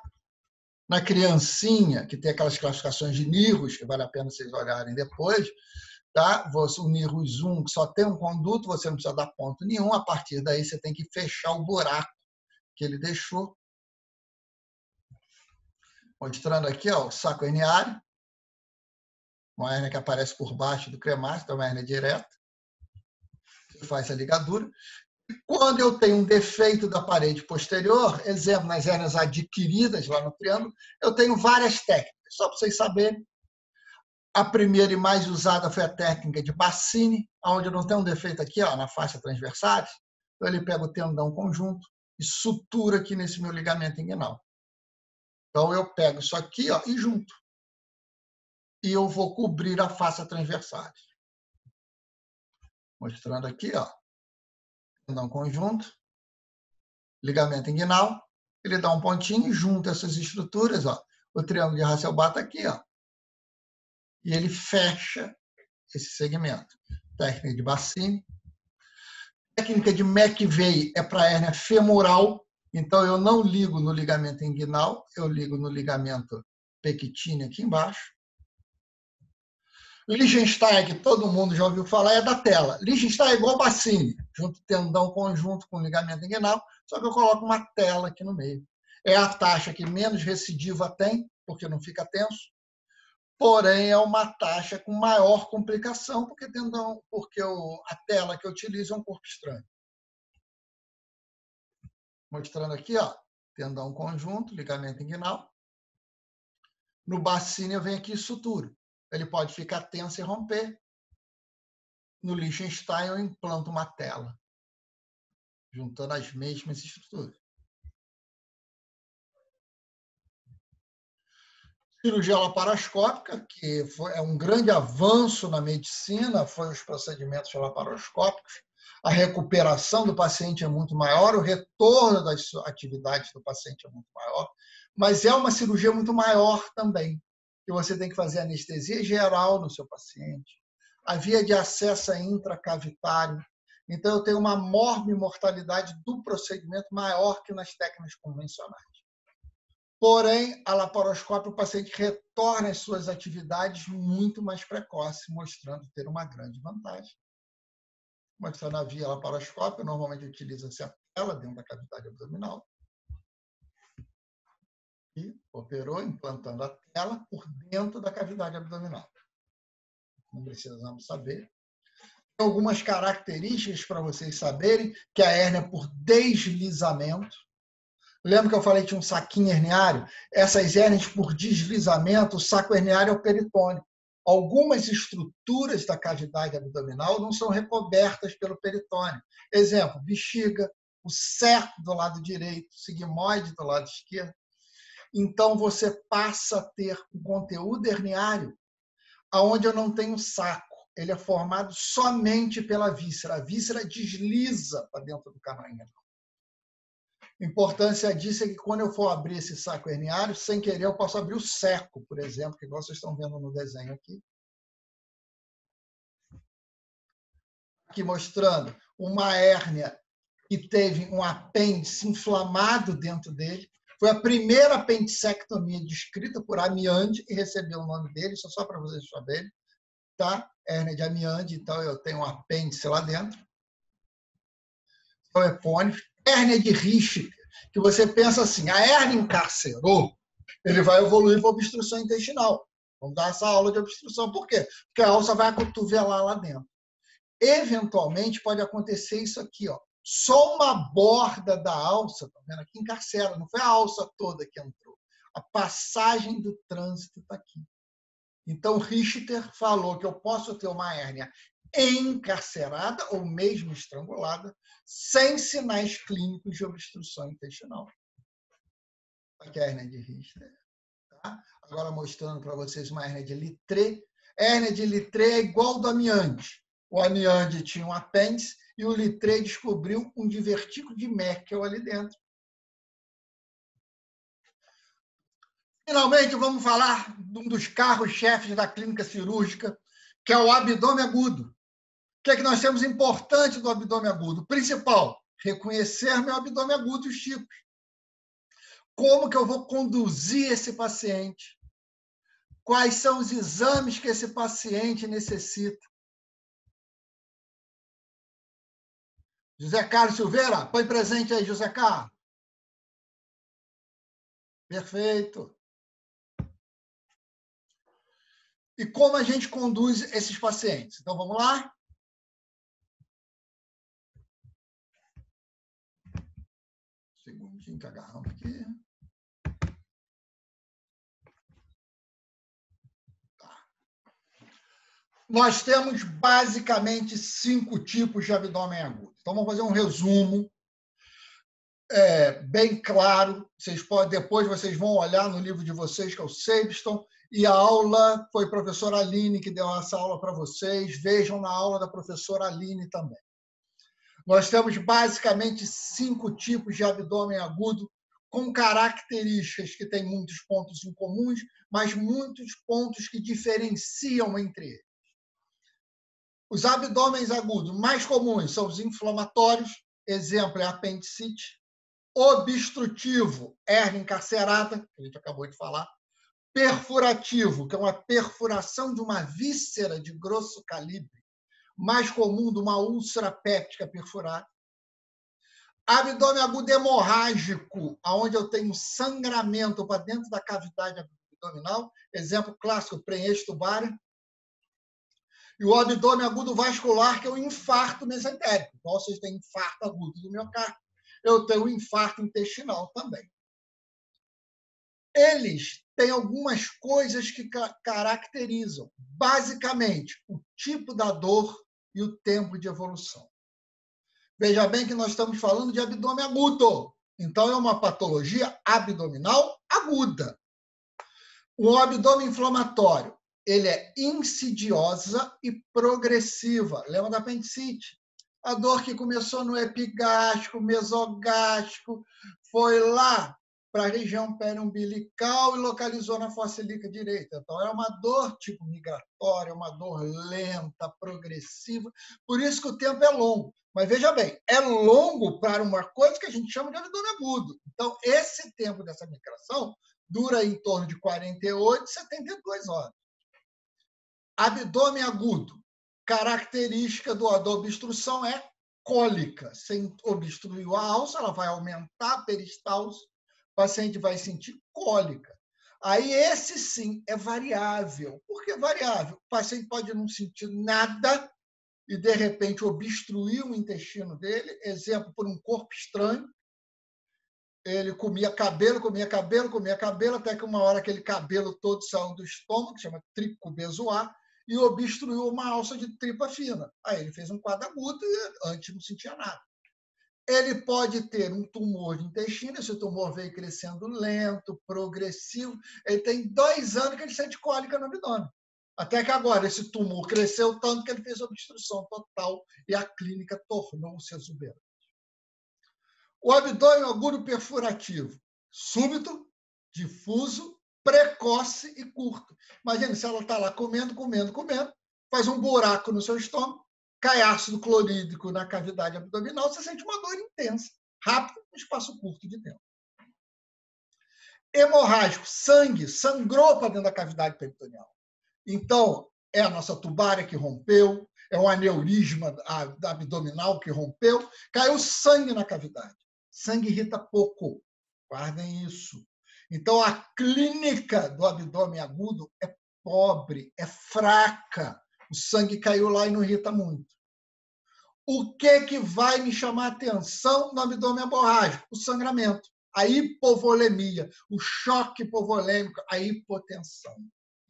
Na criancinha, que tem aquelas classificações de NIROS, que vale a pena vocês olharem depois, tá? O NIROS 1, que só tem um conduto, você não precisa dar ponto nenhum, a partir daí você tem que fechar o buraco que ele deixou. Mostrando aqui, ó, o saco herniário, uma hérnia que aparece por baixo do cremácio, então é uma hérnia direta. Você faz a ligadura. Quando eu tenho um defeito da parede posterior, exemplo, nas hérnias adquiridas lá no triângulo, eu tenho várias técnicas, só para vocês saberem. A primeira e mais usada foi a técnica de Bassini, onde não tem um defeito aqui, ó, na faixa transversalis. Então, ele pega o tendão conjunto e sutura aqui nesse meu ligamento inguinal. Então, eu pego isso aqui, ó, e junto. E eu vou cobrir a face transversalis. Mostrando aqui, ó, tendão conjunto, ligamento inguinal, ele dá um pontinho e junta essas estruturas, ó, o triângulo de Hasselbalch está aqui, ó, e ele fecha esse segmento. Técnica de Bassini. Técnica de McVeigh é para hérnia femoral, então eu não ligo no ligamento inguinal, eu ligo no ligamento pectine aqui embaixo. Liechtenstein, que todo mundo já ouviu falar, é da tela. Liechtenstein é igual Bassini, junto tendão conjunto com ligamento inguinal, só que eu coloco uma tela aqui no meio. É a taxa que menos recidiva tem, porque não fica tenso, porém é uma taxa com maior complicação, porque a tela que eu utilizo é um corpo estranho. Mostrando aqui, ó, tendão conjunto, ligamento inguinal. No Bassini eu venho aqui e suturo. Ele pode ficar tenso e romper. No Liechtenstein eu implanto uma tela, juntando as mesmas estruturas. Cirurgia laparoscópica, que é um grande avanço na medicina, foi os procedimentos laparoscópicos. A recuperação do paciente é muito maior, o retorno das atividades do paciente é muito maior, mas é uma cirurgia muito maior também, que você tem que fazer anestesia geral no seu paciente, a via de acesso é intracavitário, então eu tenho uma morbimortalidade do procedimento maior que nas técnicas convencionais. Porém, a laparoscópia, o paciente retorna às suas atividades muito mais precoce, mostrando ter uma grande vantagem. Mostrando a via laparoscópia, normalmente utiliza-se a tela dentro da cavidade abdominal. E operou implantando a tela por dentro da cavidade abdominal. Não precisamos saber. Tem algumas características para vocês saberem que a hérnia é por deslizamento. Lembra que eu falei que tinha um saquinho herniário? Essas hérnias por deslizamento, o saco herniário é o peritônio. Algumas estruturas da cavidade abdominal não são recobertas pelo peritônio. Exemplo, bexiga, o septo do lado direito, o sigmoide do lado esquerdo. Então, você passa a ter um conteúdo herniário onde eu não tenho saco. Ele é formado somente pela víscera. A víscera desliza para dentro do canal inguinal. A importância disso é que quando eu for abrir esse saco herniário, sem querer, eu posso abrir o seco, por exemplo, que igual vocês estão vendo no desenho aqui. Aqui mostrando uma hérnia que teve um apêndice inflamado dentro dele. Foi a primeira apendicectomia descrita por Amiande e recebeu o nome dele, isso é só para vocês saberem. Tá? Hérnia de Amiande, então eu tenho um apêndice lá dentro. Então, epônimo. Hérnia de Richter, que você pensa assim, a hérnia encarcerou, ele vai evoluir para obstrução intestinal. Vamos dar essa aula de obstrução. Por quê? Porque a alça vai acotovelar lá dentro. Eventualmente, pode acontecer isso aqui, ó. Só uma borda da alça, tá vendo aqui, encarcera. Não foi a alça toda que entrou. A passagem do trânsito está aqui. Então, Richter falou que eu posso ter uma hérnia encarcerada ou mesmo estrangulada, sem sinais clínicos de obstrução intestinal. Aqui é a hérnia de Richter. Tá? Agora mostrando para vocês uma hérnia de Littré. Hérnia de Littré é igual ao do Amiande. O Amiande tinha um apêndice e o Littré descobriu um divertículo de Merkel ali dentro. Finalmente, vamos falar de um dos carros-chefes da clínica cirúrgica, que é o abdômen agudo. O que é que nós temos importante do abdômen agudo? Principal, reconhecer meu abdômen agudo e os tipos. Como que eu vou conduzir esse paciente? Quais são os exames que esse paciente necessita? José Carlos Silveira, põe presente aí, José Carlos. Perfeito. E como a gente conduz esses pacientes? Então, vamos lá? Segundinho que agarramos aqui. Tá. Nós temos basicamente 5 tipos de abdômen agudo. Então, vamos fazer um resumo bem claro. Depois vocês vão olhar no livro de vocês, que é o Sabiston, e a aula foi a professora Aline que deu essa aula para vocês. Vejam na aula da professora Aline também. Nós temos basicamente 5 tipos de abdômen agudo, com características que têm muitos pontos em comuns, mas muitos pontos que diferenciam entre eles. Os abdômenes agudos mais comuns são os inflamatórios, exemplo é a apendicite, obstrutivo, hérnia encarcerada, que a gente acabou de falar, perfurativo, que é uma perfuração de uma víscera de grosso calibre, mais comum de uma úlcera péptica perfurada. Abdômen agudo hemorrágico, onde eu tenho sangramento para dentro da cavidade abdominal, exemplo clássico, prenhete tubária. E o abdômen agudo vascular, que é o infarto mesentérico. Então, vocês têm infarto agudo do miocárdio, eu tenho infarto intestinal também. Eles têm algumas coisas que caracterizam, basicamente, o tipo da dor e o tempo de evolução. Veja bem que nós estamos falando de abdômen agudo. Então, é uma patologia abdominal aguda. O abdômen inflamatório, ele é insidiosa e progressiva. Lembra da apendicite? A dor que começou no epigástrico, mesogástrico, foi lá para a região periumbilical e localizou na fossa ilíaca direita. Então, é uma dor tipo migratória, uma dor lenta, progressiva. Por isso que o tempo é longo. Mas veja bem, é longo para uma coisa que a gente chama de abdômen agudo. Então, esse tempo dessa migração dura em torno de 48 a 72 horas. Abdômen agudo. Característica da obstrução é cólica. Se obstruiu a alça, ela vai aumentar a peristalse, o paciente vai sentir cólica. Aí esse sim é variável. Por que variável? O paciente pode não sentir nada e, de repente, obstruir o intestino dele, exemplo, por um corpo estranho. Ele comia cabelo, até que uma hora aquele cabelo todo saiu do estômago, que chama tricobezoar, e obstruiu uma alça de tripa fina. Aí ele fez um quadro agudo e antes não sentia nada. Ele pode ter um tumor de intestino, esse tumor veio crescendo lento, progressivo. Ele tem 2 anos que ele sente cólica no abdômen. Até que agora esse tumor cresceu tanto que ele fez obstrução total e a clínica tornou-se exuberante. O abdômen agudo perfurativo, súbito, difuso, precoce e curto. Imagina se ela está lá comendo, faz um buraco no seu estômago, cai ácido clorídrico na cavidade abdominal, você sente uma dor intensa, rápida, um espaço curto de tempo. Hemorrágico, sangue, sangrou para dentro da cavidade peritoneal. Então, é a nossa tubária que rompeu, é um aneurisma abdominal que rompeu, caiu sangue na cavidade. Sangue irrita pouco, guardem isso. Então, a clínica do abdômen agudo é pobre, é fraca. O sangue caiu lá e não irrita muito. O que vai me chamar a atenção no abdômen hemorrágico? O sangramento, a hipovolemia, o choque hipovolêmico, a hipotensão.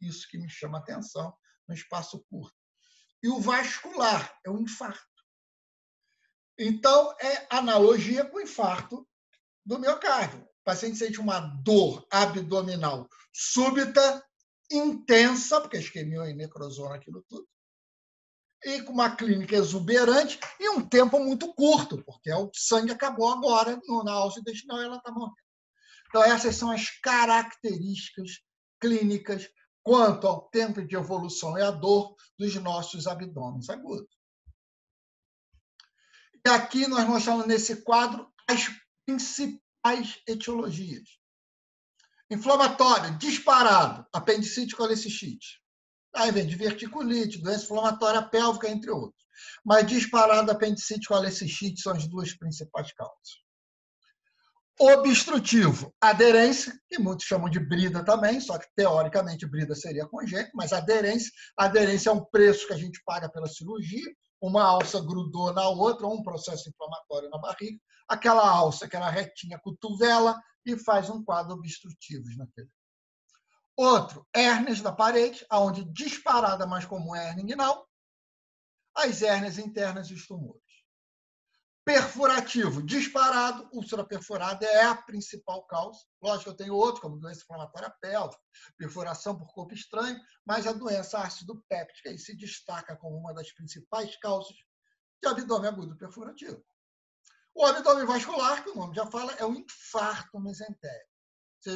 Isso que me chama a atenção no espaço curto. E o vascular é o infarto. Então, é analogia com o infarto do miocárdio. O paciente sente uma dor abdominal súbita, intensa, porque isquemia e necrosou naquilo tudo, e com uma clínica exuberante e um tempo muito curto, porque o sangue acabou agora na alça intestinal e ela está morrendo. Então, essas são as características clínicas quanto ao tempo de evolução e a dor dos nossos abdômenes agudos. E aqui nós mostramos nesse quadro as principais etiologias. Inflamatório, disparado, apendicite e colecistite. Aí vem diverticulite, doença inflamatória pélvica, entre outros. Mas disparado, apendicite e colecistite são as 2 principais causas. Obstrutivo, aderência, que muitos chamam de brida também, só que teoricamente brida seria congênita, mas aderência é um preço que a gente paga pela cirurgia, uma alça grudou na outra, ou um processo inflamatório na barriga, aquela alça, aquela retinha cotovela, e faz um quadro obstrutivo naquele. Outro, hérnias da parede, onde disparada mais comum é a hérnia inguinal, as hérnias internas e os tumores. Perfurativo, disparado, úlcera perfurada é a principal causa. Lógico que eu tenho outro, como doença inflamatória pélvica, perfuração por corpo estranho, mas a doença ácido péptica aí se destaca como uma das principais causas de abdômen agudo perfurativo. O abdômen vascular, que o nome já fala, é o infarto mesentérico.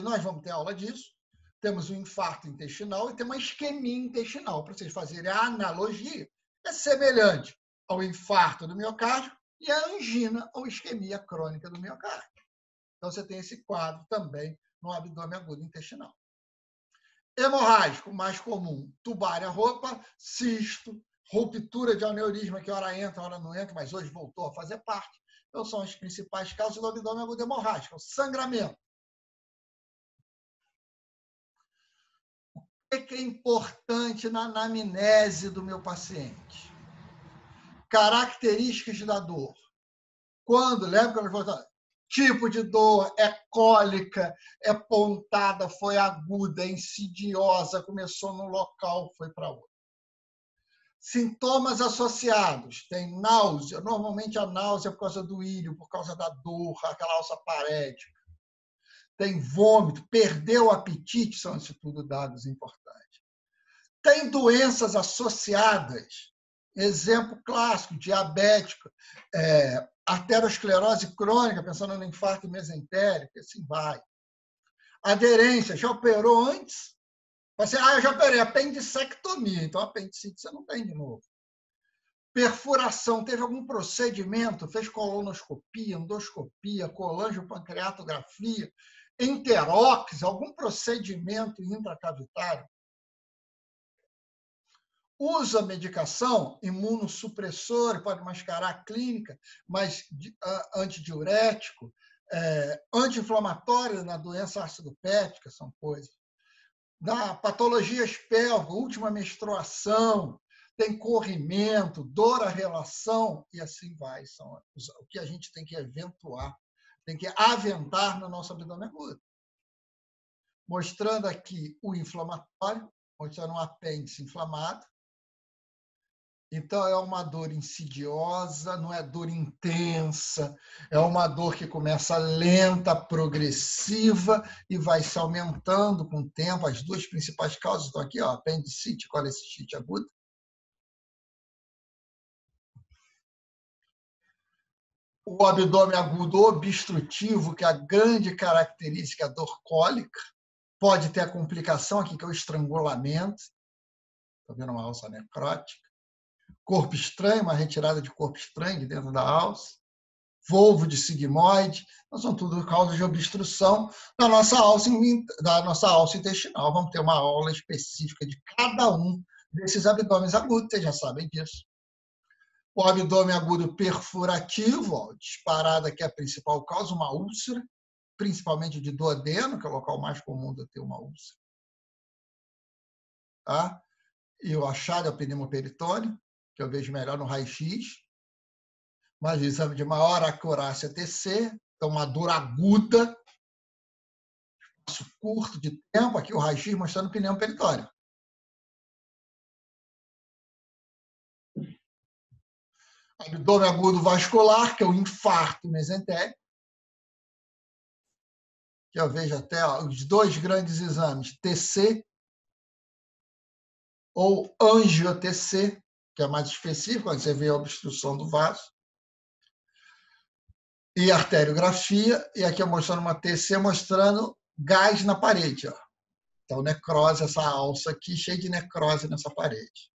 Nós vamos ter aula disso. Temos o infarto intestinal e tem uma isquemia intestinal. Para vocês fazerem a analogia, é semelhante ao infarto do miocárdio e a angina ou isquemia crônica do miocárdio. Então, você tem esse quadro também no abdômen agudo intestinal. Hemorrágico, mais comum, tubária roupa, cisto, ruptura de aneurisma, que hora entra, hora não entra, mas hoje voltou a fazer parte. Então, são as principais causas do abdômen agudo hemorrágico. Sangramento. O que é importante na anamnese do meu paciente? Características da dor. Quando, lembra que eu falei, tipo de dor, é cólica, é pontada, foi aguda, é insidiosa, começou num local, foi para outro. Sintomas associados, tem náusea, normalmente a náusea é por causa do íleo, por causa da dor, aquela alça parética. Tem vômito, perdeu o apetite, são isso tudo dados importantes. Tem doenças associadas, exemplo clássico, diabético, arteriosclerose crônica, pensando no infarto mesentérico, assim vai. Aderência, já operou antes? Você, eu já operei, apendicectomia, então apendicite você não tem de novo. Perfuração, teve algum procedimento, fez colonoscopia, endoscopia, colangiopancreatografia, enterox, algum procedimento intracavitário? Usa medicação, imunossupressor, pode mascarar a clínica, mas antidiurético, anti-inflamatório na doença ácido-péptica, são coisas. Da patologias pélvicas, última menstruação, tem corrimento, dor à relação, e assim vai. São o que a gente tem que eventuar, tem que aventar no nosso abdômen agudo. Mostrando aqui o inflamatório, mostrando um apêndice inflamado. Então, é uma dor insidiosa, não é dor intensa, é uma dor que começa lenta, progressiva e vai se aumentando com o tempo. As duas principais causas estão aqui, apendicite e colecistite aguda. O abdômen agudo obstrutivo, que é a grande característica, a dor cólica, pode ter a complicação aqui, que é o estrangulamento. Está vendo uma alça necrótica? Corpo estranho, uma retirada de corpo estranho de dentro da alça, volvo de sigmoide, então são tudo causas de obstrução da nossa alça intestinal. Vamos ter uma aula específica de cada um desses abdômenes agudos, vocês já sabem disso. O abdômen agudo perfurativo, disparada que é a principal causa, uma úlcera, principalmente de duodeno, que é o local mais comum de ter uma úlcera. Tá? E o achado é o pneumoperitônio, que eu vejo melhor no raio-x, mas o exame de maior acurácia TC, então uma dor aguda, espaço curto de tempo, aqui o raio-x mostrando o pneumoperitônio. Abdômen agudo vascular, que é o infarto mesentérico, que eu vejo até os dois grandes exames, TC ou angio-TC, que é mais específico, quando você vê a obstrução do vaso, e arteriografia, e aqui eu mostrando uma TC mostrando gás na parede. Então, necrose, essa alça aqui, cheia de necrose nessa parede.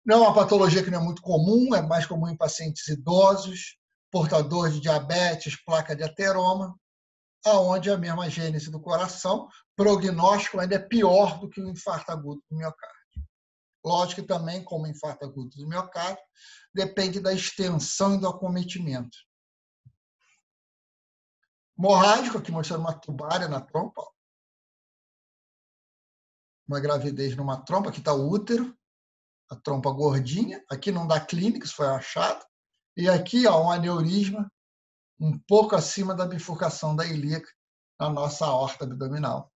Não é uma patologia que não é muito comum, é mais comum em pacientes idosos, portadores de diabetes, placa de ateroma, aonde a mesma gênese do coração, prognóstico ainda é pior do que o infarto agudo do miocárdio. Lógico que também, como infarto agudo do miocárdio, depende da extensão e do acometimento. Hemorrágico, aqui mostrando uma tubária na trompa. Uma gravidez numa trompa, aqui está o útero, a trompa gordinha. Aqui não dá clínica, isso foi achado. E aqui, um aneurisma um pouco acima da bifurcação da ilíaca na nossa aorta abdominal.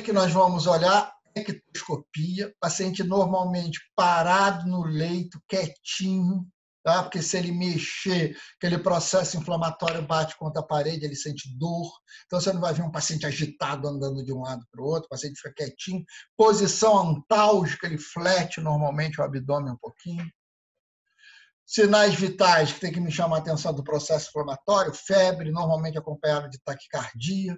que nós vamos olhar? Ectoscopia, paciente normalmente parado no leito, quietinho, tá? Porque se ele mexer, aquele processo inflamatório bate contra a parede, ele sente dor. Então, você não vai ver um paciente agitado andando de um lado para o outro, o paciente fica quietinho. Posição antálgica, ele flete normalmente o abdômen um pouquinho. Sinais vitais que tem que me chamar a atenção do processo inflamatório, febre, normalmente acompanhada de taquicardia,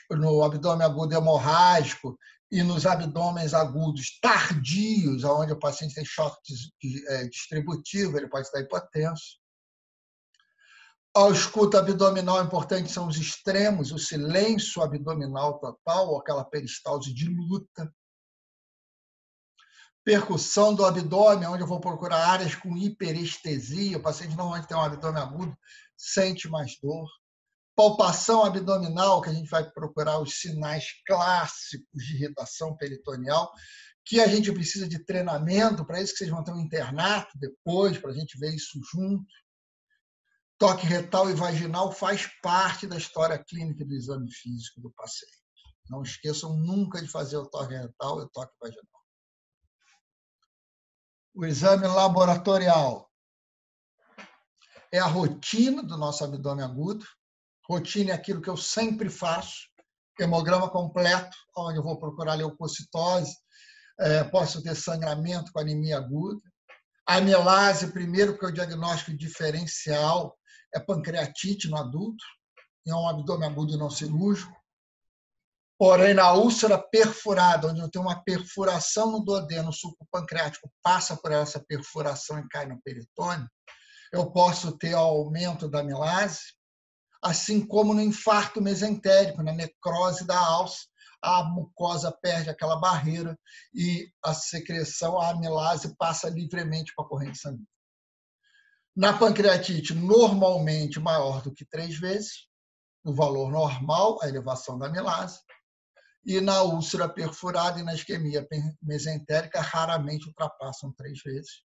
no abdômen agudo hemorrágico e nos abdômenes agudos tardios, onde o paciente tem choque distributivo, ele pode estar hipotenso. A ausculta abdominal importante são os extremos, o silêncio abdominal total, ou aquela peristalse de luta. Percussão do abdômen, onde eu vou procurar áreas com hiperestesia, o paciente normalmente tem um abdômen agudo, sente mais dor. Palpação abdominal, que a gente vai procurar os sinais clássicos de irritação peritoneal, que a gente precisa de treinamento, para isso que vocês vão ter um internato depois, para a gente ver isso junto. Toque retal e vaginal faz parte da história clínica do exame físico do paciente. Não esqueçam nunca de fazer o toque retal e o toque vaginal. O exame laboratorial é a rotina do nosso abdômen agudo. Rotina é aquilo que eu sempre faço. Hemograma completo, onde eu vou procurar leucocitose, posso ter sangramento com anemia aguda. Amilase, primeiro, porque o diagnóstico diferencial é pancreatite no adulto, é um abdômen agudo não cirúrgico. Porém, na úlcera perfurada, onde eu tenho uma perfuração no duodeno, o suco pancreático passa por essa perfuração e cai no peritônio, eu posso ter aumento da amilase, assim como no infarto mesentérico, na necrose da alça, a mucosa perde aquela barreira e a secreção, a amilase, passa livremente para a corrente sanguínea. Na pancreatite, normalmente maior do que 3 vezes, o valor normal, a elevação da amilase, e na úlcera perfurada e na isquemia mesentérica, raramente ultrapassam 3 vezes.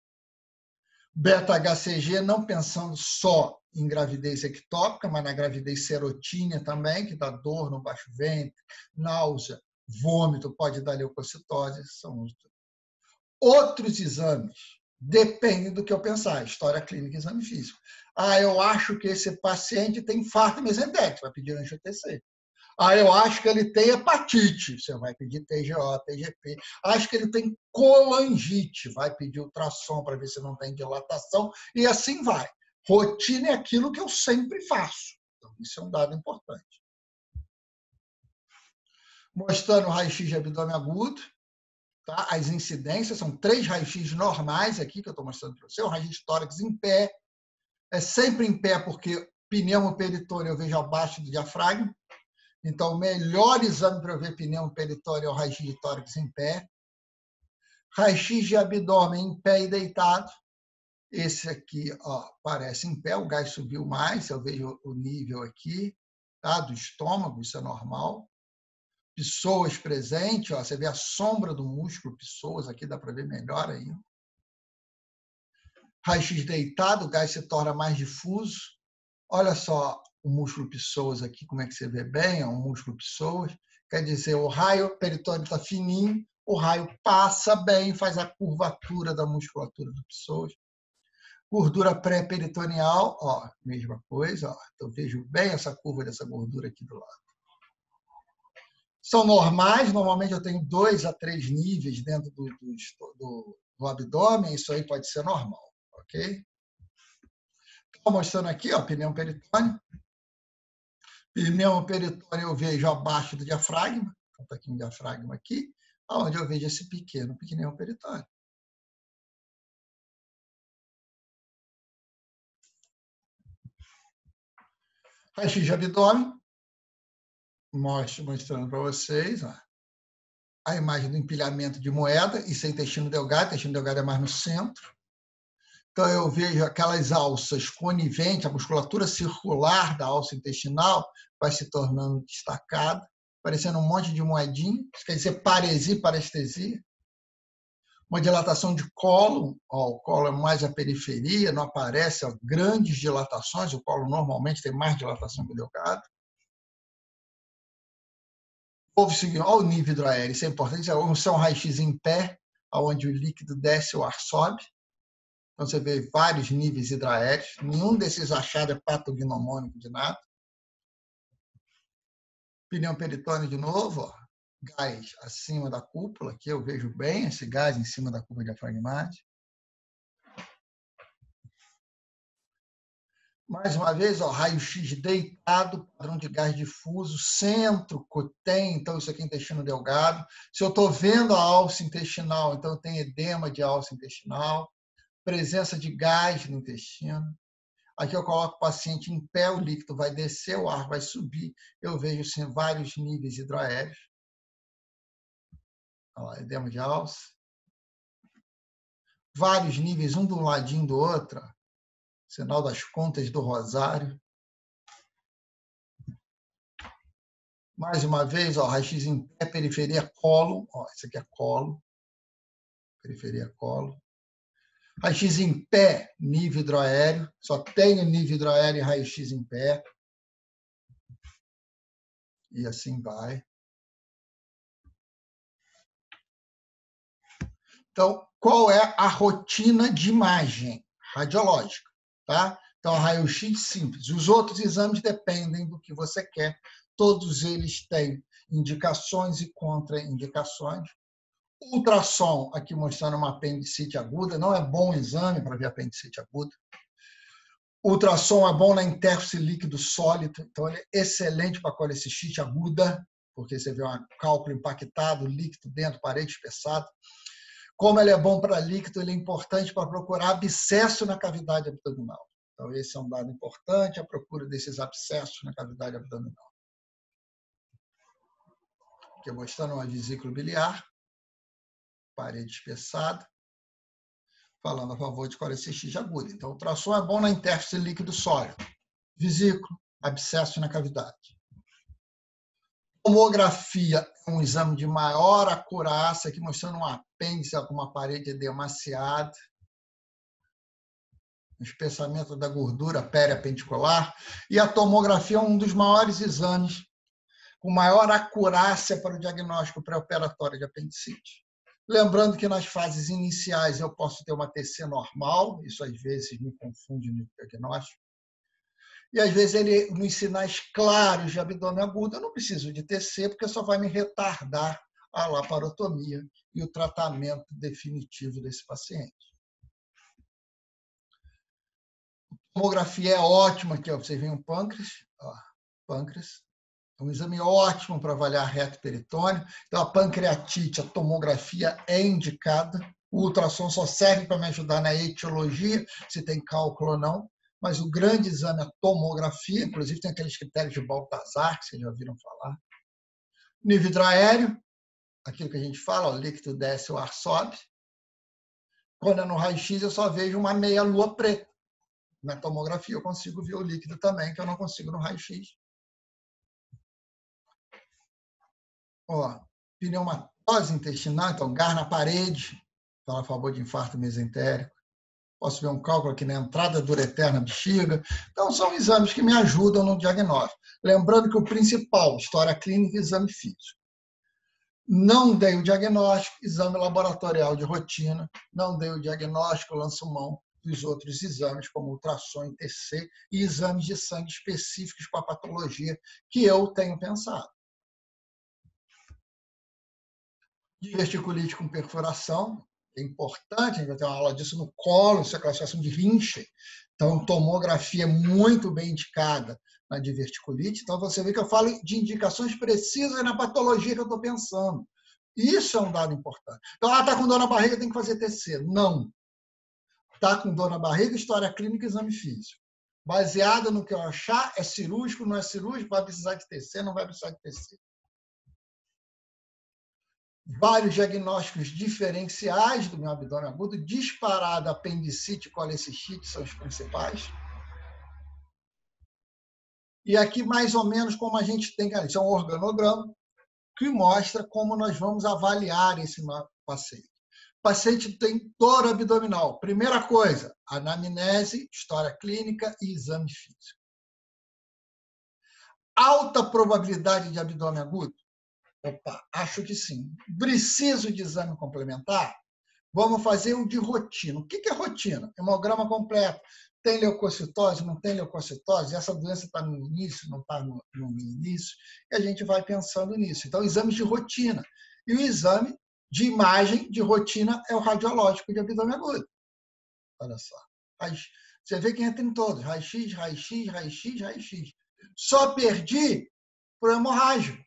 Beta-HCG, não pensando só em gravidez ectópica, mas na gravidez serotínea também, que dá dor no baixo ventre, náusea, vômito, pode dar leucocitose. São outros exames. Depende do que eu pensar. História clínica e exame físico. Eu acho que esse paciente tem infarto mesentérico, vai pedir angio-TC. Eu acho que ele tem hepatite, você vai pedir TGO, TGP. Acho que ele tem colangite, vai pedir ultrassom para ver se não tem dilatação, e assim vai. Rotina é aquilo que eu sempre faço. Então, isso é um dado importante. Mostrando o raio-x de abdômen agudo. Tá? As incidências são 3 raios-x normais aqui, que eu estou mostrando para você. O raio-x de tórax em pé. É sempre em pé, porque pneumoperitônio eu vejo abaixo do diafragma. Então, o melhor exame para eu ver pneumoperitônio é o raio-x de tórax em pé. Raio-x de abdômen em pé e deitado. Esse aqui parece em pé, o gás subiu mais, eu vejo o nível aqui, tá? Do estômago, isso é normal. Pessoas presentes, você vê a sombra do músculo, pessoas aqui, dá para ver melhor ainda. Raio-x deitado, o gás se torna mais difuso. Olha só o músculo pessoas aqui, como é que você vê bem, um músculo pessoas. Quer dizer, o raio peritônio está fininho, o raio passa bem, faz a curvatura da musculatura do pessoas. Gordura pré-peritoneal, mesma coisa. Então, vejo bem essa curva dessa gordura aqui do lado. São normais, normalmente eu tenho 2 a 3 níveis dentro do abdômen, isso aí pode ser normal, ok? Estou mostrando aqui, pneumoperitônio. Pneumoperitônio eu vejo abaixo do diafragma, um pouquinho de diafragma aqui, onde eu vejo esse pequeno pneumoperitônio. Raio-x de abdômen, mostrando para vocês a imagem do empilhamento de moeda, isso é intestino delgado é mais no centro. Então, eu vejo aquelas alças coniventes, a musculatura circular da alça intestinal vai se tornando destacada, parecendo um monte de moedinha, isso quer dizer paresia, parestesia. Uma dilatação de colo, o colo é mais a periferia, não aparece grandes dilatações, o colo normalmente tem mais dilatação que o delgado. Houve o seguinte, olha o nível hidroaéreo, isso é importante. Isso é um raio-x em pé, onde o líquido desce e o ar sobe. Então, você vê vários níveis hidroaéreos. Nenhum desses achados é patognomônico de nada. Pneu peritônio de novo, ó. Gás acima da cúpula. Aqui eu vejo bem esse gás em cima da cúpula diafragmática. Mais uma vez, raio-x deitado, padrão de gás difuso, centro, tem, então isso aqui é intestino delgado. Se eu estou vendo a alça intestinal, então eu tenho edema de alça intestinal, presença de gás no intestino. Aqui eu coloco o paciente em pé, o líquido vai descer, o ar vai subir, eu vejo assim, vários níveis hidroaéreos. Olha lá, edema de alça. Vários níveis, um de um ladinho do outro. Sinal das contas do rosário. Mais uma vez, raio-x em pé, periferia colo. Isso aqui é colo. Periferia colo. Raio-x em pé, nível hidroaéreo. Só tenho nível hidroaéreo e raio-x em pé. E assim vai. Então, qual é a rotina de imagem radiológica? Tá? Então, raio-x simples. Os outros exames dependem do que você quer. Todos eles têm indicações e contraindicações. Ultrassom, aqui mostrando uma apendicite aguda. Não é bom exame para ver apendicite aguda. Ultrassom é bom na intérface líquido sólido. Então, ele é excelente para colecistite aguda, porque você vê um cálculo impactado, líquido dentro, parede espessada. Como ele é bom para líquido, ele é importante para procurar abscesso na cavidade abdominal. Então, esse é um dado importante, a procura desses abscessos na cavidade abdominal. Aqui mostrando uma vesícula biliar, parede espessada, falando a favor de colecistite aguda. Então, o ultrassom é bom na intérface líquido sólido. Vesículo, abscesso na cavidade. Tomografia é um exame de maior acurácia, aqui mostrando um apêndice com uma parede edemaciada, um espessamento da gordura periapendicular, e a tomografia é um dos maiores exames com maior acurácia para o diagnóstico pré-operatório de apendicite. Lembrando que nas fases iniciais eu posso ter uma TC normal, isso às vezes me confunde no diagnóstico, e às vezes ele, nos sinais claros de abdômen agudo, eu não preciso de TC, porque só vai me retardar a laparotomia e o tratamento definitivo desse paciente. A tomografia é ótima, aqui vocês veem o pâncreas, pâncreas. É um exame ótimo para avaliar reto peritônio. Então, a pancreatite, a tomografia é indicada. O ultrassom só serve para me ajudar na etiologia, se tem cálculo ou não. Mas o grande exame é a tomografia, inclusive tem aqueles critérios de Baltazar, que vocês já ouviram falar. Nível hidroaéreo, aquilo que a gente fala, o líquido desce, o ar sobe. Quando é no raio-x, eu só vejo uma meia-lua preta. Na tomografia, eu consigo ver o líquido também, que eu não consigo no raio-x. Pneumatose intestinal, então, gar na parede, fala a favor de infarto mesentérico. Posso ver um cálculo aqui na entrada do ureter na bexiga. Então, são exames que me ajudam no diagnóstico. Lembrando que o principal, história clínica e exame físico. Não dei o diagnóstico, exame laboratorial de rotina. Não dei o diagnóstico, lanço mão dos outros exames, como ultrassom e TC, e exames de sangue específicos para a patologia que eu tenho pensado. Diverticulite com perfuração, é importante, a gente vai ter uma aula disso no colo, isso é a classificação de Rinchey. Então, tomografia é muito bem indicada na diverticulite. Então, você vê que eu falo de indicações precisas na patologia que eu estou pensando. Isso é um dado importante. Então, está com dor na barriga, tem que fazer TC. Não. Está com dor na barriga, história clínica, exame físico. Baseado no que eu achar, é cirúrgico, não é cirúrgico, vai precisar de TC, não vai precisar de TC. Vários diagnósticos diferenciais do meu abdômen agudo, disparado, apendicite e colecistite são os principais. E aqui, mais ou menos, como a gente tem, isso é um organograma que mostra como nós vamos avaliar esse paciente. O paciente tem dor abdominal. Primeira coisa, anamnese, história clínica e exame físico. Alta probabilidade de abdômen agudo? Opa, acho que sim. Preciso de exame complementar? Vamos fazer o de rotina. O que é rotina? Hemograma completo. Tem leucocitose, não tem leucocitose? Essa doença está no início, não está no início? E a gente vai pensando nisso. Então, exames de rotina. E o exame de imagem de rotina é o radiológico de abdômen agudo. Olha só. Você vê que entra em todos. Raio-X, raio-X, raio-X, raio-X. Só perdi para o hemorrágico.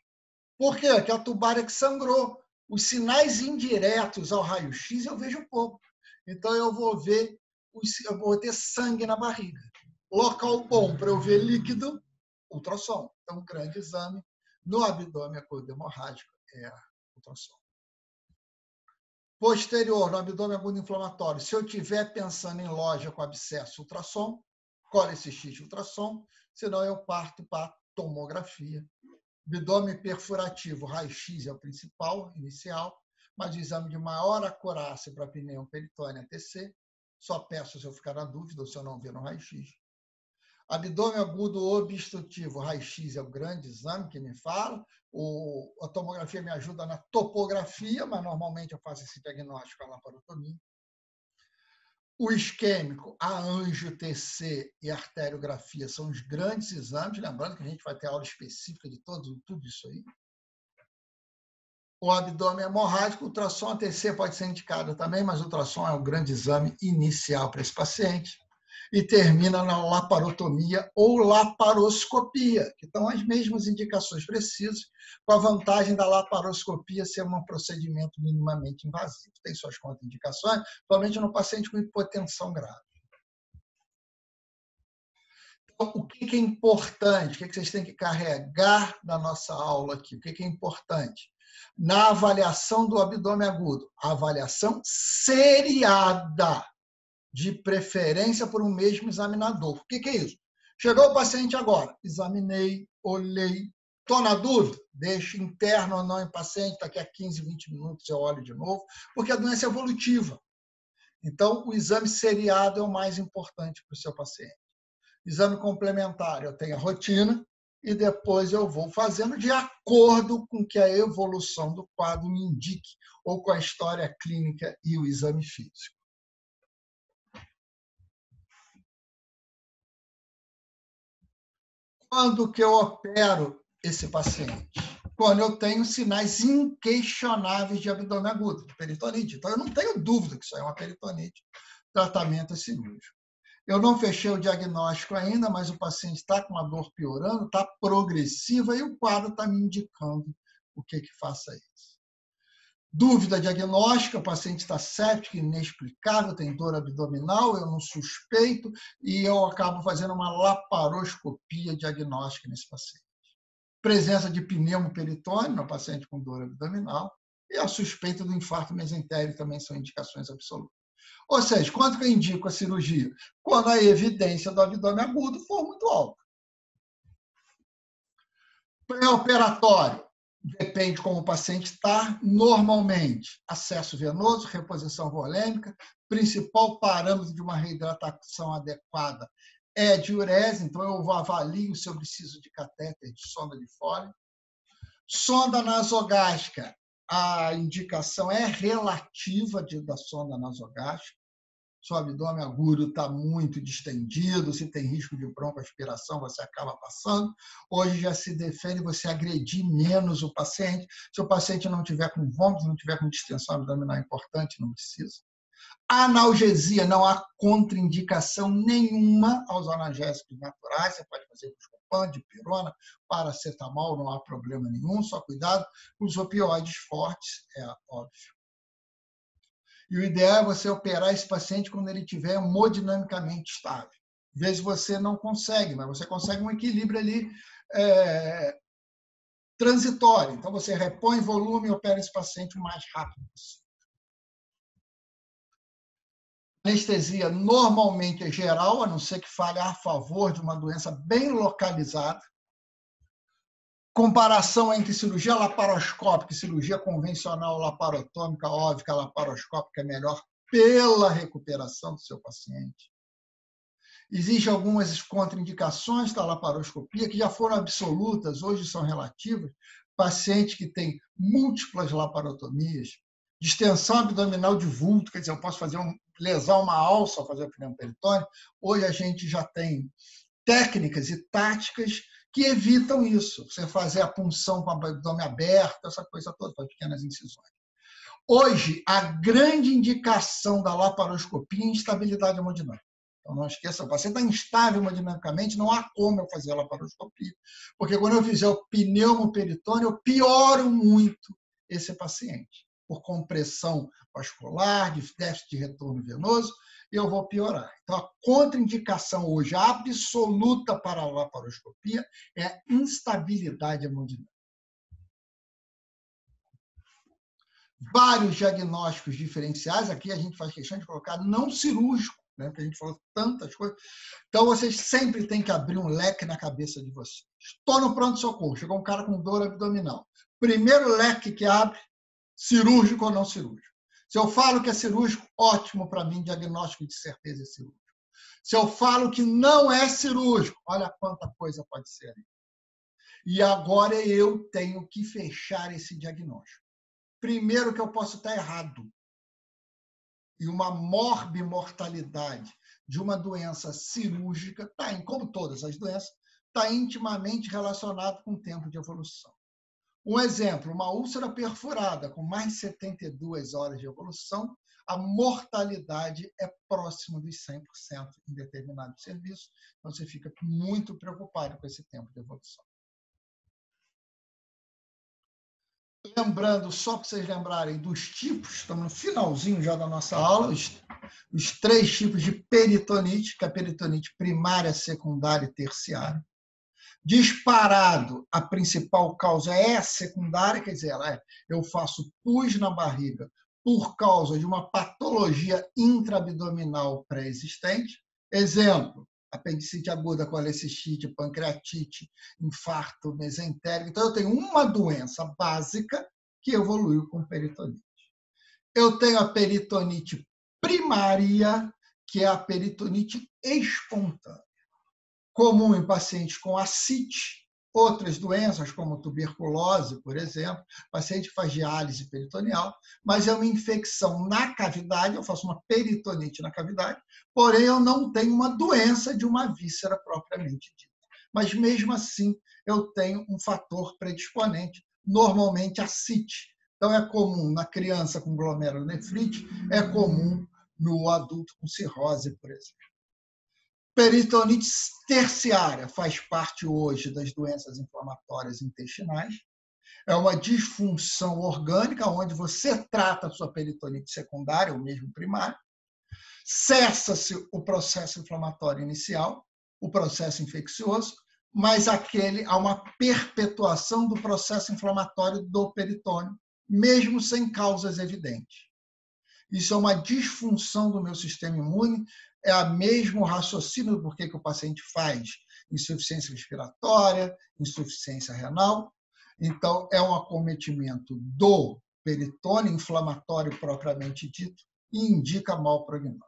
Por quê? Porque a tubária que sangrou. Os sinais indiretos ao raio-X eu vejo pouco. Então, eu vou ter sangue na barriga. Local bom para eu ver líquido, ultrassom. Então, um grande exame no abdômen agudo hemorrágico é ultrassom. Posterior, no abdômen agudo inflamatório, se eu estiver pensando em loja com abscesso, ultrassom, colecistite, ultrassom, senão eu parto para tomografia. Abdômen perfurativo, raio-X é o principal, inicial, mas o exame de maior acurácia para pneu peritônio é TC. Só peço se eu ficar na dúvida ou se eu não ver no raio-X. Abdômen agudo obstrutivo, raio-X é o grande exame que me fala. A tomografia me ajuda na topografia, mas normalmente eu faço esse diagnóstico com a laparotomia. O isquêmico, a angio-TC e a arteriografia são os grandes exames, lembrando que a gente vai ter aula específica de tudo isso aí. O abdômen hemorrágico, o ultrassom ATC pode ser indicado também, mas o ultrassom é o grande exame inicial para esse paciente. E termina na laparotomia ou laparoscopia, que estão as mesmas indicações precisas, com a vantagem da laparoscopia ser um procedimento minimamente invasivo. Tem suas contraindicações, somente no paciente com hipotensão grave. Então, o que é importante? O que vocês têm que carregar da nossa aula aqui? O que é importante? Na avaliação do abdômen agudo, a avaliação seriada, de preferência por um mesmo examinador. O que é isso? Chegou o paciente agora, examinei, olhei, estou na dúvida? Deixo interno ou não em paciente, daqui a 15, 20 minutos eu olho de novo, porque a doença é evolutiva. Então, o exame seriado é o mais importante para o seu paciente. Exame complementar, eu tenho a rotina e depois eu vou fazendo de acordo com que a evolução do quadro me indique, ou com a história clínica e o exame físico. Quando que eu opero esse paciente? Quando eu tenho sinais inquestionáveis de abdômen agudo, de peritonite. Então, eu não tenho dúvida que isso é uma peritonite. Tratamento é cirúrgico. Eu não fechei o diagnóstico ainda, mas o paciente está com a dor piorando, está progressiva e o quadro está me indicando o que faça isso. Dúvida diagnóstica, o paciente está séptico, inexplicável, tem dor abdominal, eu não suspeito e eu acabo fazendo uma laparoscopia diagnóstica nesse paciente. Presença de pneumoperitônio no paciente com dor abdominal e a suspeita do infarto mesentérico também são indicações absolutas. Ou seja, quando que eu indico a cirurgia? Quando a evidência do abdômen agudo for muito alta. Pré-operatório. Depende como o paciente está. Normalmente, acesso venoso, reposição volêmica. Principal parâmetro de uma reidratação adequada é a diurese. Então, eu avalio se eu preciso de catéter, de sonda de Foley. Sonda nasogástrica. A indicação é relativa da sonda nasogástrica. Se o abdômen agudo está muito distendido, se tem risco de broncoaspiração, você acaba passando. Hoje já se defende você agredir menos o paciente. Se o paciente não tiver com vômito, não tiver com distensão abdominal importante, não precisa. Analgesia, não há contraindicação nenhuma aos analgésicos naturais. Você pode fazer Buscopan, dipirona, paracetamol, não há problema nenhum. Só cuidado com os opioides fortes, é óbvio. E o ideal é você operar esse paciente quando ele estiver hemodinamicamente estável. Às vezes você não consegue, mas você consegue um equilíbrio ali transitório. Então, você repõe volume e opera esse paciente o mais rápido possível. Anestesia normalmente é geral, a não ser que fale a favor de uma doença bem localizada. Comparação entre cirurgia laparoscópica e cirurgia convencional laparotômica, óbvio que a laparoscópica é melhor pela recuperação do seu paciente. Existem algumas contraindicações da laparoscopia que já foram absolutas, hoje são relativas, paciente que tem múltiplas laparotomias, distensão abdominal de vulto, quer dizer, eu posso lesar uma alça ao fazer o pneu peritônio. Hoje a gente já tem técnicas e táticas que evitam isso. Você fazer a punção com o abdômen aberto, essa coisa toda, para pequenas incisões. Hoje, a grande indicação da laparoscopia é instabilidade hemodinâmica. Então, não esqueça, o paciente está instável hemodinamicamente, não há como eu fazer a laparoscopia, porque quando eu fizer o pneumoperitônio, eu pioro muito esse paciente, por compressão vascular, de déficit de retorno venoso, eu vou piorar. Então, a contraindicação hoje absoluta para a laparoscopia é a instabilidade hemodinâmica. Vários diagnósticos diferenciais, aqui a gente faz questão de colocar não cirúrgico, né? Porque a gente falou tantas coisas. Então, vocês sempre têm que abrir um leque na cabeça de vocês. Estou no pronto-socorro, chegou um cara com dor abdominal. Primeiro leque que abre, cirúrgico ou não cirúrgico. Se eu falo que é cirúrgico, ótimo para mim, diagnóstico de certeza é cirúrgico. Se eu falo que não é cirúrgico, olha quanta coisa pode ser. E agora eu tenho que fechar esse diagnóstico. Primeiro que eu posso estar errado. E uma morbimortalidade de uma doença cirúrgica, como todas as doenças, está intimamente relacionado com o tempo de evolução. Um exemplo, uma úlcera perfurada com mais de 72 horas de evolução, a mortalidade é próximo dos 100% em determinado serviço. Então, você fica muito preocupado com esse tempo de evolução. Lembrando, só para vocês lembrarem dos tipos, estamos no finalzinho já da nossa aula, os 3 tipos de peritonite, que é a peritonite primária, secundária e terciária. Disparado, a principal causa é a secundária, quer dizer, eu faço pus na barriga por causa de uma patologia intraabdominal pré-existente. Exemplo, apendicite aguda, colecistite, pancreatite, infarto mesentérico. Então, eu tenho uma doença básica que evoluiu com peritonite. Eu tenho a peritonite primária, que é a peritonite espontânea, comum em pacientes com ascite, outras doenças, como tuberculose, por exemplo, paciente que faz diálise peritoneal, mas é uma infecção na cavidade, eu faço uma peritonite na cavidade, porém eu não tenho uma doença de uma víscera propriamente dita. Mas, mesmo assim, eu tenho um fator predisponente, normalmente ascite. Então, é comum na criança com glomerulonefrite, é comum no adulto com cirrose, por exemplo. Peritonite terciária faz parte hoje das doenças inflamatórias intestinais. É uma disfunção orgânica, onde você trata a sua peritonite secundária, ou mesmo primária. Cessa-se o processo inflamatório inicial, o processo infeccioso, mas há uma perpetuação do processo inflamatório do peritônio, mesmo sem causas evidentes. Isso é uma disfunção do meu sistema imune, é o mesmo raciocínio do porquê que o paciente faz insuficiência respiratória, insuficiência renal. Então, é um acometimento do peritônio inflamatório propriamente dito e indica mau prognóstico.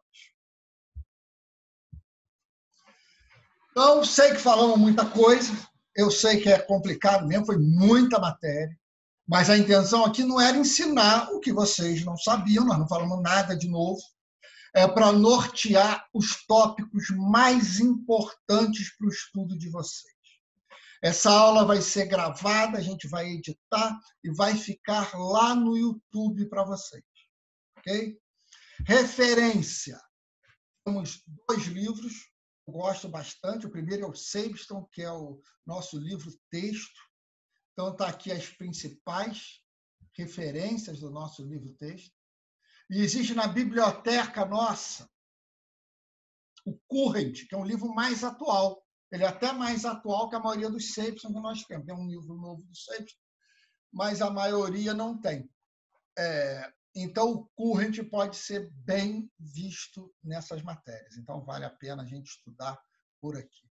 Então, sei que falamos muita coisa, eu sei que é complicado mesmo, foi muita matéria, mas a intenção aqui não era ensinar o que vocês não sabiam, nós não falamos nada de novo, é para nortear os tópicos mais importantes para o estudo de vocês. Essa aula vai ser gravada, a gente vai editar e vai ficar lá no YouTube para vocês. Ok? Referência. Temos 2 livros, eu gosto bastante. O primeiro é o Sabiston, que é o nosso livro-texto. Então, está aqui as principais referências do nosso livro-texto. E existe na biblioteca nossa o Current, que é um livro mais atual. Ele é até mais atual que a maioria dos Sabiston que nós temos. Tem um livro novo do Sabiston, mas a maioria não tem. Então, o Current pode ser bem visto nessas matérias. Então, vale a pena a gente estudar por aqui.